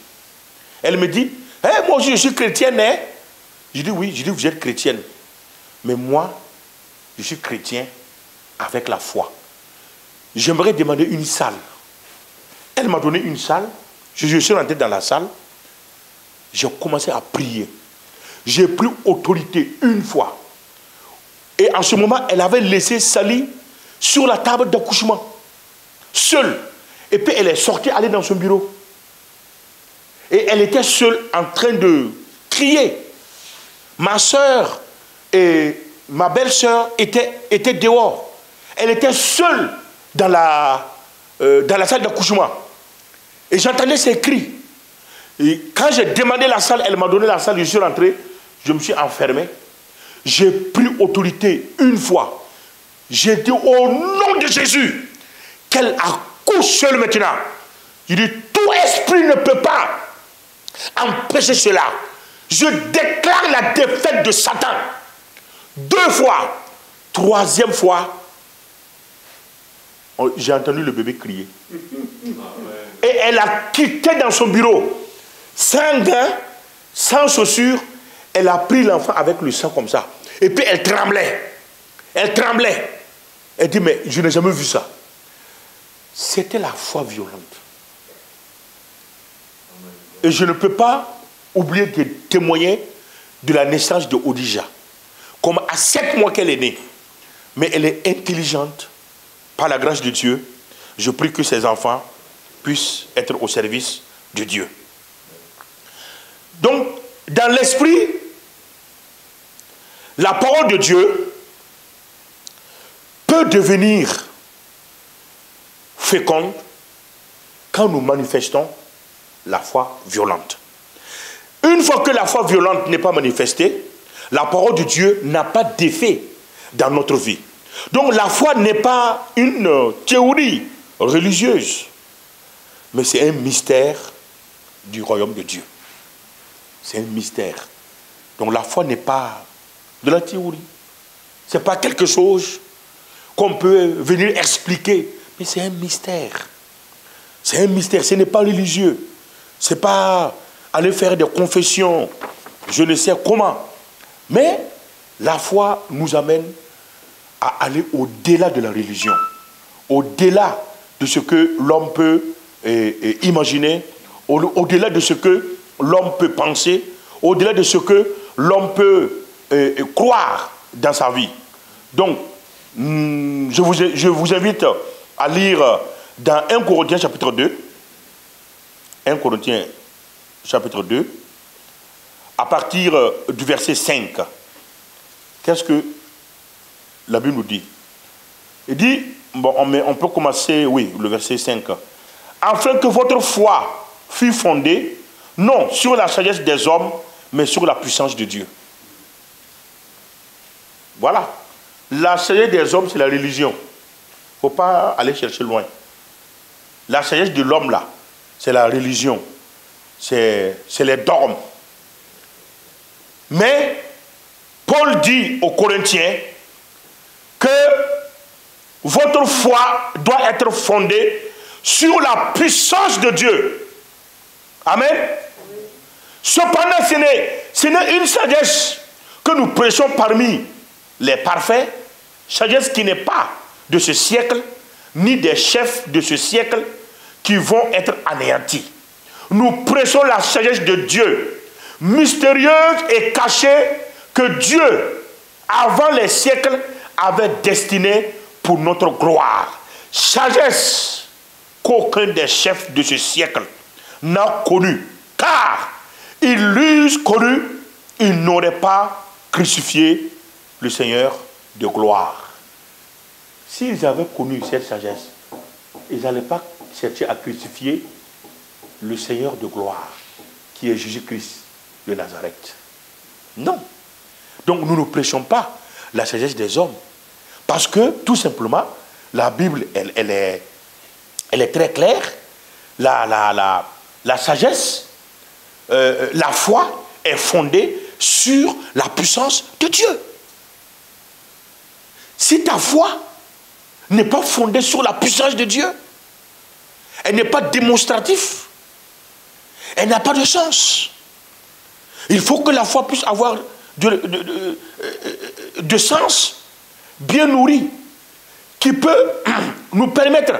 Elle me dit, hey, moi aussi je suis chrétienne. Hein? Je dis oui, je dis vous êtes chrétienne. Mais moi, je suis chrétien avec la foi. J'aimerais demander une salle. Elle m'a donné une salle. Je suis rentré dans la salle. J'ai commencé à prier. J'ai pris autorité une fois. Et en ce moment, elle avait laissé Sally sur la table d'accouchement. Seule. Et puis elle est sortie, aller dans son bureau. Et elle était seule en train de crier. Ma soeur et ma belle-sœur étaient dehors. Elle était seule dans la salle d'accouchement. Et j'entendais ses cris. Et quand j'ai demandé la salle, elle m'a donné la salle, je suis rentré, je me suis enfermé. J'ai pris autorité une fois. J'ai dit au nom de Jésus qu'elle accouche seule maintenant. Il dit, tout esprit ne peut pas empêcher cela. Je déclare la défaite de Satan. 2 fois. 3e fois, j'ai entendu le bébé crier. Et elle a quitté dans son bureau. Sans gants, sans chaussures. Elle a pris l'enfant avec le sang comme ça. Et puis elle tremblait. Elle tremblait. Elle dit, mais je n'ai jamais vu ça. C'était la foi violente. Et je ne peux pas oublier de témoigner de la naissance de Odija. Comme à 7 mois qu'elle est née. Mais elle est intelligente. Par la grâce de Dieu, je prie que ces enfants puissent être au service de Dieu. Donc, dans l'esprit, la parole de Dieu peut devenir féconde quand nous manifestons la foi violente. Une fois que la foi violente n'est pas manifestée, la parole de Dieu n'a pas d'effet dans notre vie. Donc la foi n'est pas une théorie religieuse, mais c'est un mystère du royaume de Dieu. C'est un mystère. Donc la foi n'est pas de la théorie. Ce n'est pas quelque chose qu'on peut venir expliquer, mais c'est un mystère. C'est un mystère, ce n'est pas religieux. Ce n'est pas aller faire des confessions, je ne sais comment. Mais la foi nous amène à aller au-delà de la religion, au-delà de ce que l'homme peut imaginer, au-delà de ce que l'homme peut penser, au-delà de ce que l'homme peut croire dans sa vie. Donc, je vous invite à lire dans 1 Corinthiens chapitre 2, 1 Corinthiens chapitre 2, à partir du verset 5. Qu'est-ce que la Bible nous dit? Il dit, bon, on peut commencer, oui, le verset 5. Afin que votre foi fût fondée, non sur la sagesse des hommes, mais sur la puissance de Dieu. Voilà. La sagesse des hommes, c'est la religion. Il ne faut pas aller chercher loin. La sagesse de l'homme, là, c'est la religion. C'est les dogmes. Mais, Paul dit aux Corinthiens que votre foi doit être fondée sur la puissance de Dieu. Amen. Cependant, ce n'est une sagesse que nous prêchons parmi les parfaits, sagesse qui n'est pas de ce siècle, ni des chefs de ce siècle qui vont être anéantis. Nous prêchons la sagesse de Dieu, mystérieuse et cachée, que Dieu, avant les siècles, avait destinée pour notre gloire. Sagesse qu'aucun des chefs de ce siècle n'a connue, car ils l'eussent connue, ils n'auraient pas crucifié le Seigneur de gloire. S'ils avaient connu cette sagesse, ils n'allaient pas chercher à crucifier le Seigneur de gloire, qui est Jésus-Christ de Nazareth. Non. Donc nous ne prêchons pas la sagesse des hommes. Parce que, tout simplement, la Bible, elle est très claire. La sagesse, la foi est fondée sur la puissance de Dieu. Si ta foi n'est pas fondée sur la puissance de Dieu, elle n'est pas démonstrative, elle n'a pas de sens. Il faut que la foi puisse avoir de sens, bien nourri, qui peut nous permettre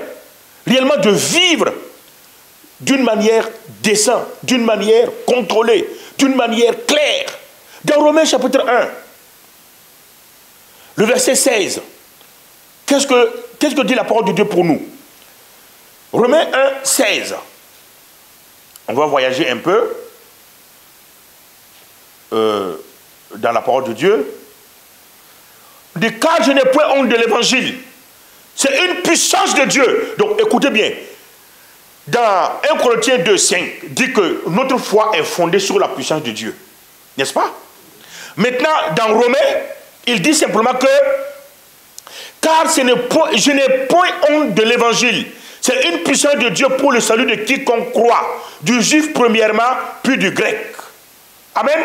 réellement de vivre d'une manière décente, d'une manière contrôlée, d'une manière claire. Dans Romains chapitre 1, le verset 16, qu'est-ce que dit la parole de Dieu pour nous? Romains 1, 16. On va voyager un peu dans la parole de Dieu. Il dit, car je n'ai point honte de l'évangile. C'est une puissance de Dieu. Donc écoutez bien. Dans 1 Corinthiens 2, 5, dit que notre foi est fondée sur la puissance de Dieu. N'est-ce pas? Maintenant, dans Romains, il dit simplement que car je n'ai point honte de l'évangile. C'est une puissance de Dieu pour le salut de quiconque croit, du juif premièrement, puis du grec. Amen.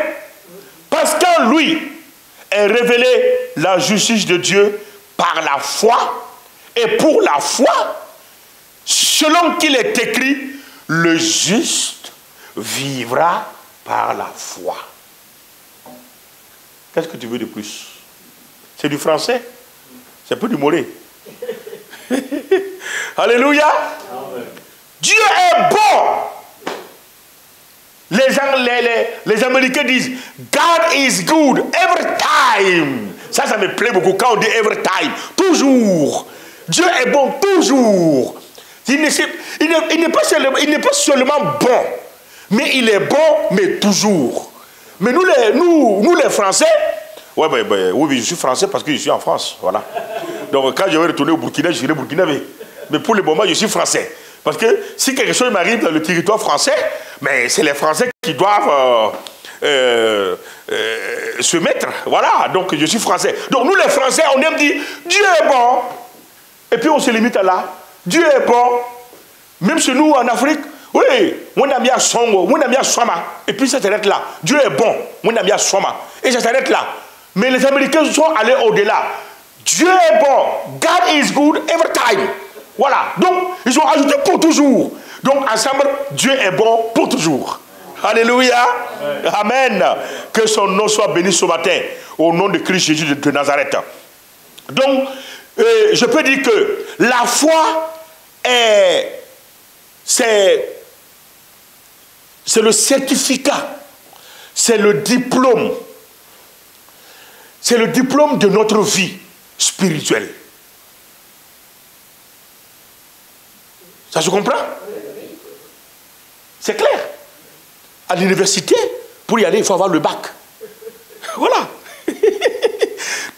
Parce qu'en lui est révélée la justice de Dieu par la foi, et pour la foi, selon qu'il est écrit, le juste vivra par la foi. Qu'est-ce que tu veux de plus? C'est du français? C'est un peu du mollet. Alléluia. Amen. Dieu est bon. Les Américains disent God is good every time. Ça me plaît beaucoup quand on dit every time. Toujours. Dieu est bon toujours. Il n'est pas seulement bon, mais il est bon, mais toujours. Mais nous les Français, oui, je suis français parce que je suis en France. Voilà. Donc quand je vais retourner au Burkina, je serai burkinabé. Mais pour le moment, je suis français. Parce que si quelque chose m'arrive dans le territoire français, mais c'est les Français qui doivent se mettre. Voilà, donc je suis français. Donc nous les Français, on aime dire Dieu est bon. Et puis on se limite à là. Dieu est bon. Même chez nous en Afrique, oui, on a mis à Songo, on a mis à Swama. Et puis ça s'arrête là. Dieu est bon, on a mis à Swama. Et ça s'arrête là. Mais les Américains sont allés au-delà. Dieu est bon. God is good every time. Voilà. Donc, ils ont ajouté pour toujours. Donc, ensemble, Dieu est bon pour toujours. Alléluia. Amen. Amen. Que son nom soit béni ce matin. Au nom de Christ Jésus de Nazareth. Donc, je peux dire que la foi c'est le certificat. C'est le diplôme. C'est le diplôme de notre vie spirituelle. Ça se comprend? C'est clair. À l'université, pour y aller, il faut avoir le bac. Voilà.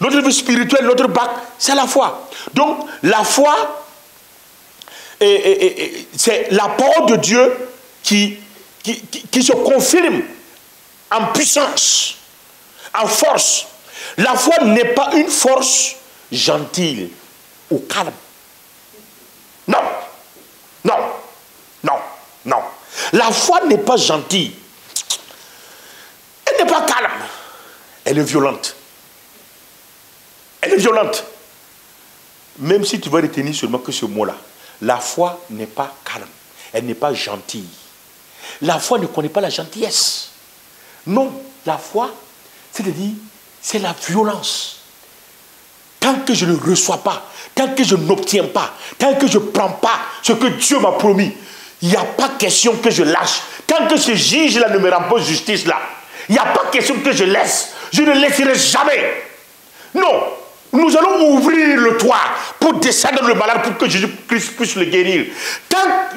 Notre vie spirituelle, notre bac, c'est la foi. Donc, la foi, c'est la parole de Dieu qui se confirme en puissance, en force. La foi n'est pas une force gentille ou calme. Non. Non. Non. Non. La foi n'est pas gentille. Elle n'est pas calme. Elle est violente. Elle est violente. Même si tu vas retenir seulement que ce mot-là. La foi n'est pas calme. Elle n'est pas gentille. La foi ne connaît pas la gentillesse. Non, la foi, c'est-à-dire, c'est la violence. Tant que je ne reçois pas, tant que je n'obtiens pas, tant que je ne prends pas ce que Dieu m'a promis, il n'y a pas question que je lâche. Tant que ce juge-là ne me rend pas justice là, il n'y a pas question que je laisse. Je ne laisserai jamais. Non, nous allons ouvrir le toit pour descendre le malade pour que Jésus-Christ puisse le guérir.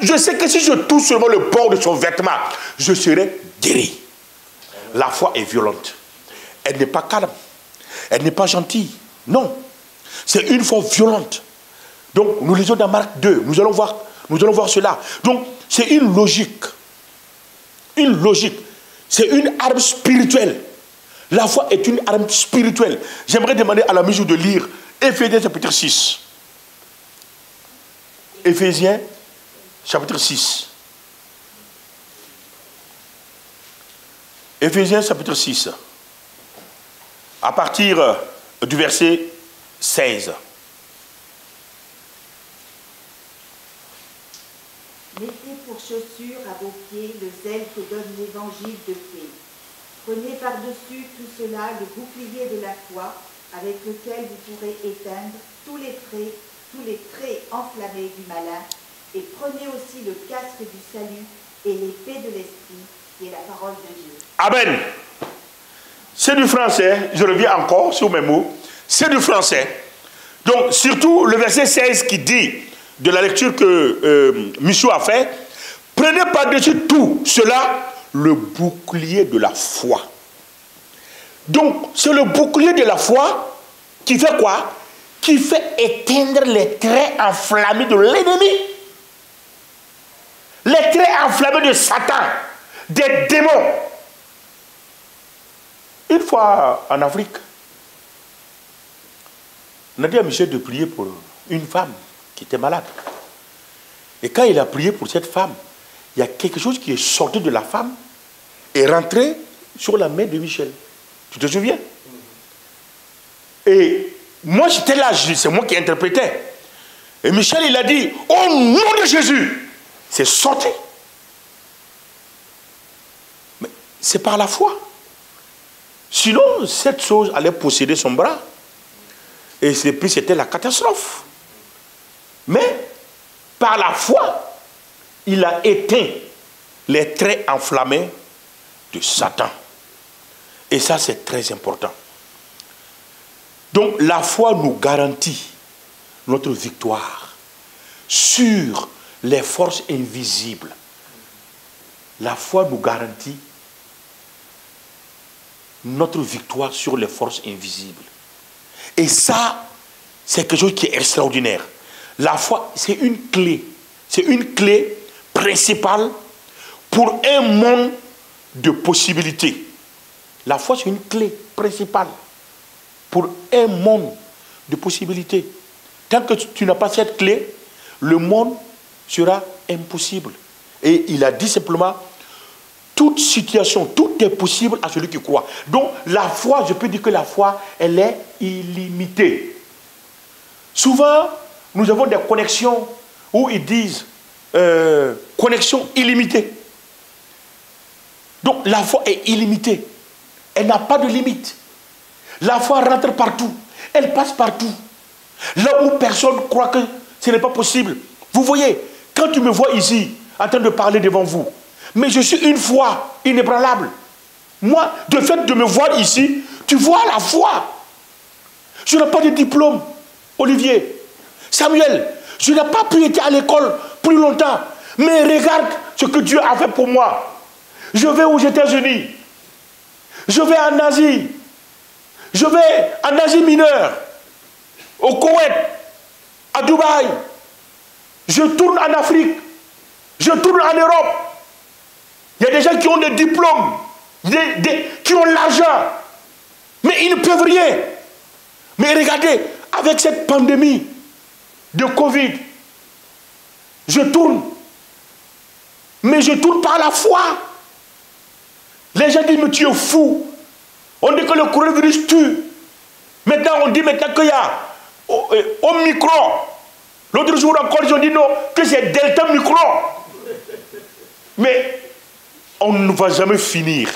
Je sais que si je touche seulement le bord de son vêtement, je serai guéri. La foi est violente. Elle n'est pas calme. Elle n'est pas gentille. Non. C'est une foi violente. Donc, nous lisons dans Marc 2. Nous allons voir cela. Donc, c'est une logique. Une logique. C'est une arme spirituelle. La foi est une arme spirituelle. J'aimerais demander à la musique de lire Éphésiens chapitre 6. Éphésiens chapitre 6. Éphésiens chapitre 6. À partir du verset 16. Mettez pour chaussure à vos pieds le zèle que donne l'évangile de paix. Prenez par-dessus tout cela le bouclier de la foi, avec lequel vous pourrez éteindre tous les traits enflammés du malin, et prenez aussi le casque du salut et l'épée de l'esprit, qui est la parole de Dieu. Amen. C'est du français, je reviens encore sur mes mots, c'est du français. Donc, surtout le verset 16 qui dit, de la lecture que Michou a fait, prenez par-dessus tout cela le bouclier de la foi. Donc, c'est le bouclier de la foi qui fait quoi? Qui fait éteindre les traits enflammés de l'ennemi. Les traits enflammés de Satan, des démons. Une fois en Afrique, on a dit à Michel de prier pour une femme qui était malade. Et quand il a prié pour cette femme, il y a quelque chose qui est sorti de la femme et rentré sur la main de Michel. Tu te souviens? Et moi j'étais là, c'est moi qui interprétais. Et Michel il a dit, au nom de Jésus, c'est sorti. Mais c'est par la foi. Sinon, cette chose allait posséder son bras. Et puis c'était la catastrophe. Mais par la foi, il a éteint les traits enflammés de Satan. Et ça, c'est très important. Donc, la foi nous garantit notre victoire sur les forces invisibles. La foi nous garantit notre victoire sur les forces invisibles. Et ça, c'est quelque chose qui est extraordinaire. La foi, c'est une clé. C'est une clé principale pour un monde de possibilités. La foi, c'est une clé principale pour un monde de possibilités. Tant que tu n'as pas cette clé, le monde sera impossible. Et il a dit simplement, toute situation, tout est possible à celui qui croit. Donc, la foi, je peux dire que la foi, elle est illimitée. Souvent, nous avons des connexions où ils disent connexion illimitée. Donc, la foi est illimitée. Elle n'a pas de limite. La foi rentre partout. Elle passe partout. Là où personne croit que ce n'est pas possible. Vous voyez, quand tu me vois ici, en train de parler devant vous, mais je suis une foi inébranlable. Moi, de fait de me voir ici, tu vois la foi. Je n'ai pas de diplôme, Olivier. Samuel, je n'ai pas pu être à l'école plus longtemps. Mais regarde ce que Dieu a fait pour moi. Je vais aux États-Unis. Je vais en Asie. Je vais en Asie mineure. Au Koweït. À Dubaï. Je tourne en Afrique. Je tourne en Europe. Il y a des gens qui ont des diplômes. Qui ont l'argent. Mais ils ne peuvent rien. Mais regardez, avec cette pandémie de Covid, je tourne. Mais je tourne par la foi. Les gens disent, mais tu es fou. On dit que le coronavirus tue. Maintenant, on dit maintenant qu'il y a Omicron. L'autre jour encore, ils ont dit non, que c'est Delta Micron. Mais on ne va jamais finir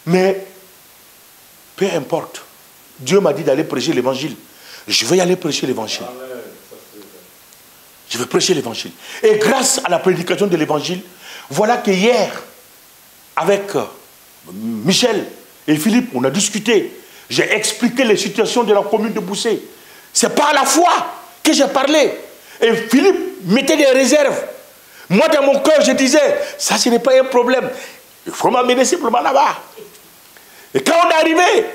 Mais, peu importe. Dieu m'a dit d'aller prêcher l'évangile. Je vais y aller prêcher l'évangile. Je vais prêcher l'évangile. Et grâce à la prédication de l'évangile, voilà que hier, avec Michel et Philippe, on a discuté. J'ai expliqué les situations de la commune de Boussé. C'est par la foi que j'ai parlé. Et Philippe mettait des réserves. Moi, dans mon cœur, je disais, ça, ce n'est pas un problème. Il faut m'amener simplement là-bas. Et quand on est arrivé,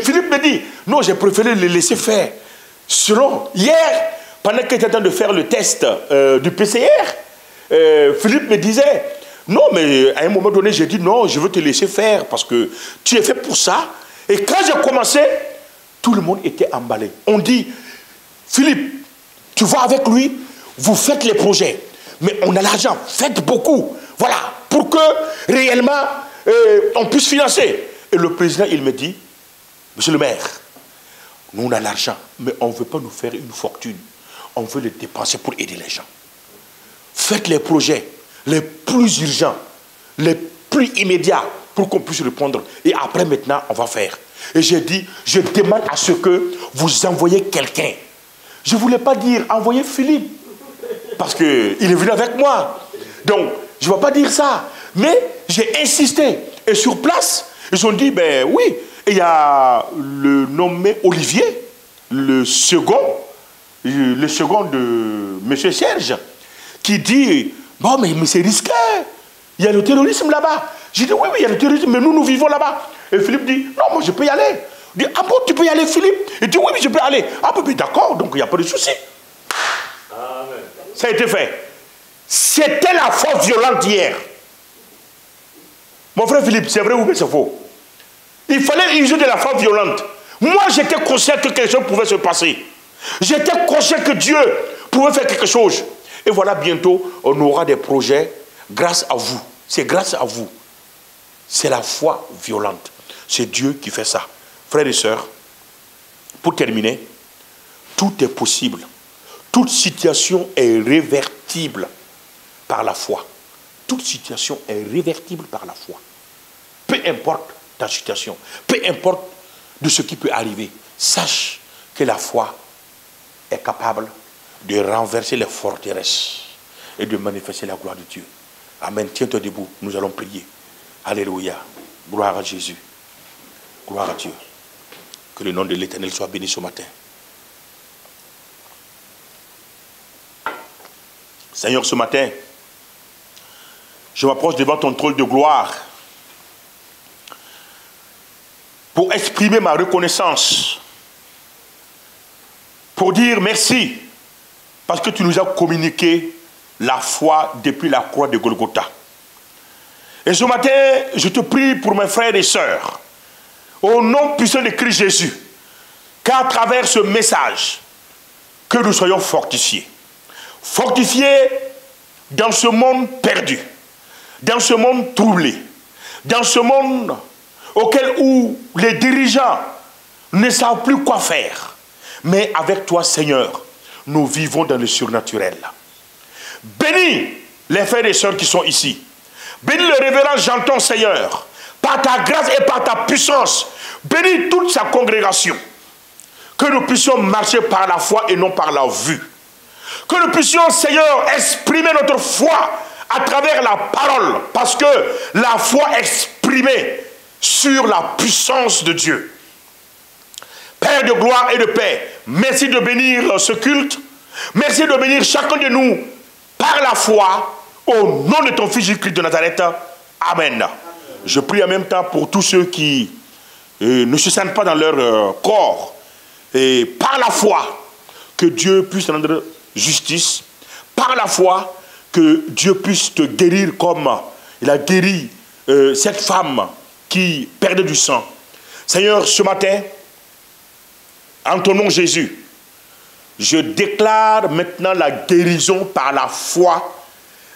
Philippe me dit, non, j'ai préféré le laisser faire. Selon, hier, pendant que j'étais en train de faire le test du PCR, Philippe me disait, non, mais à un moment donné, j'ai dit, non, je veux te laisser faire parce que tu es fait pour ça. Et quand j'ai commencé, tout le monde était emballé. On dit, Philippe, tu vas avec lui, vous faites les projets. Mais on a l'argent, faites beaucoup. Voilà, pour que réellement, on puisse financer. Et le président, il me dit, monsieur le maire, nous on a l'argent, mais on ne veut pas nous faire une fortune. On veut les dépenser pour aider les gens. Faites les projets les plus urgents, les plus immédiats, pour qu'on puisse répondre. Et après, maintenant, on va faire. Et j'ai dit, je demande à ce que vous envoyez quelqu'un. Je ne voulais pas dire, envoyez Philippe. Parce qu'il est venu avec moi. Donc, je ne vais pas dire ça. Mais j'ai insisté. Et sur place, ils ont dit, ben oui. Et il y a le nommé Olivier, le second de M. Serge, qui dit, bon, mais c'est risqué. Il y a le terrorisme là-bas. J'ai dit, oui, il y a le terrorisme, mais nous vivons là-bas. Et Philippe dit, non, moi je peux y aller. Il dit, ah bon, tu peux y aller, Philippe? Il dit, oui, je peux y aller. Ah bon, d'accord, donc il n'y a pas de souci. Amen. Ça a été fait. C'était la foi violente hier. Mon frère Philippe, c'est vrai ou c'est faux? Il fallait user de la foi violente. Moi, j'étais conscient que quelque chose pouvait se passer. J'étais conscient que Dieu pouvait faire quelque chose. Et voilà, bientôt, on aura des projets grâce à vous. C'est grâce à vous. C'est la foi violente. C'est Dieu qui fait ça. Frères et sœurs, pour terminer, tout est possible. Toute situation est révertible par la foi. Toute situation est révertible par la foi. Peu importe ta situation, peu importe de ce qui peut arriver, sache que la foi est capable de renverser les forteresses et de manifester la gloire de Dieu. Amen. Tiens-toi debout, nous allons prier. Alléluia. Gloire à Jésus. Gloire à Dieu. Que le nom de l'Éternel soit béni ce matin. Seigneur, ce matin, je m'approche devant ton trône de gloire pour exprimer ma reconnaissance, pour dire merci, parce que tu nous as communiqué la foi depuis la croix de Golgotha. Et ce matin, je te prie pour mes frères et sœurs, au nom puissant de Christ Jésus, qu'à travers ce message, que nous soyons fortifiés. Fortifiés dans ce monde perdu, dans ce monde troublé, dans ce monde auquel où les dirigeants ne savent plus quoi faire. Mais avec toi, Seigneur, nous vivons dans le surnaturel. Bénis les frères et sœurs qui sont ici. Bénis le révérend Jeanton, Seigneur, par ta grâce et par ta puissance. Bénis toute sa congrégation. Que nous puissions marcher par la foi et non par la vue. Que nous puissions, Seigneur, exprimer notre foi à travers la parole. Parce que la foi exprimée sur la puissance de Dieu. Père de gloire et de paix, merci de bénir ce culte. Merci de bénir chacun de nous par la foi. Au nom de ton Fils Jésus-Christ de Nazareth. Amen. Je prie en même temps pour tous ceux qui ne se sentent pas dans leur corps. Et par la foi, que Dieu puisse rendre justice. Par la foi, que Dieu puisse te guérir comme il a guéri cette femme qui perdait du sang. Seigneur, ce matin, en ton nom Jésus, je déclare maintenant la guérison par la foi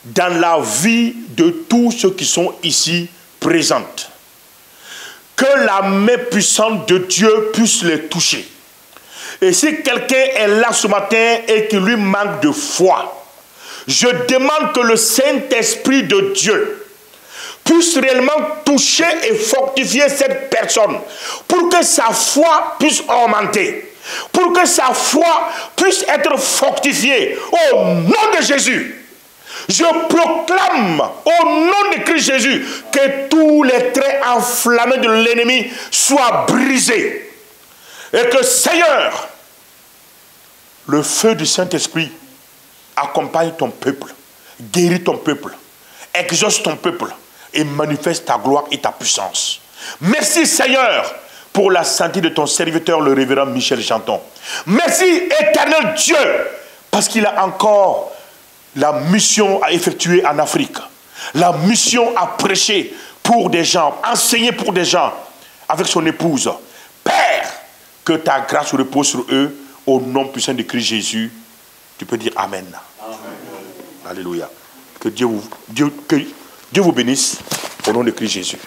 dans la vie de tous ceux qui sont ici présents. Que la main puissante de Dieu puisse les toucher. Et si quelqu'un est là ce matin et qu'il lui manque de foi, je demande que le Saint-Esprit de Dieu puisse réellement toucher et fortifier cette personne, pour que sa foi puisse augmenter, pour que sa foi puisse être fortifiée. Au nom de Jésus, je proclame au nom de Christ Jésus que tous les traits enflammés de l'ennemi soient brisés. Et que, Seigneur, le feu du Saint-Esprit accompagne ton peuple, guérit ton peuple, exauce ton peuple et manifeste ta gloire et ta puissance. Merci, Seigneur, pour la santé de ton serviteur, le révérend Michel Chanton. Merci, éternel Dieu, parce qu'il a encore la mission à effectuer en Afrique, la mission à prêcher pour des gens, enseigner pour des gens avec son épouse. Père, que ta grâce repose sur eux, au nom puissant de Christ Jésus. Tu peux dire Amen. Amen. Alléluia. Que Dieu vous bénisse au nom de Christ Jésus.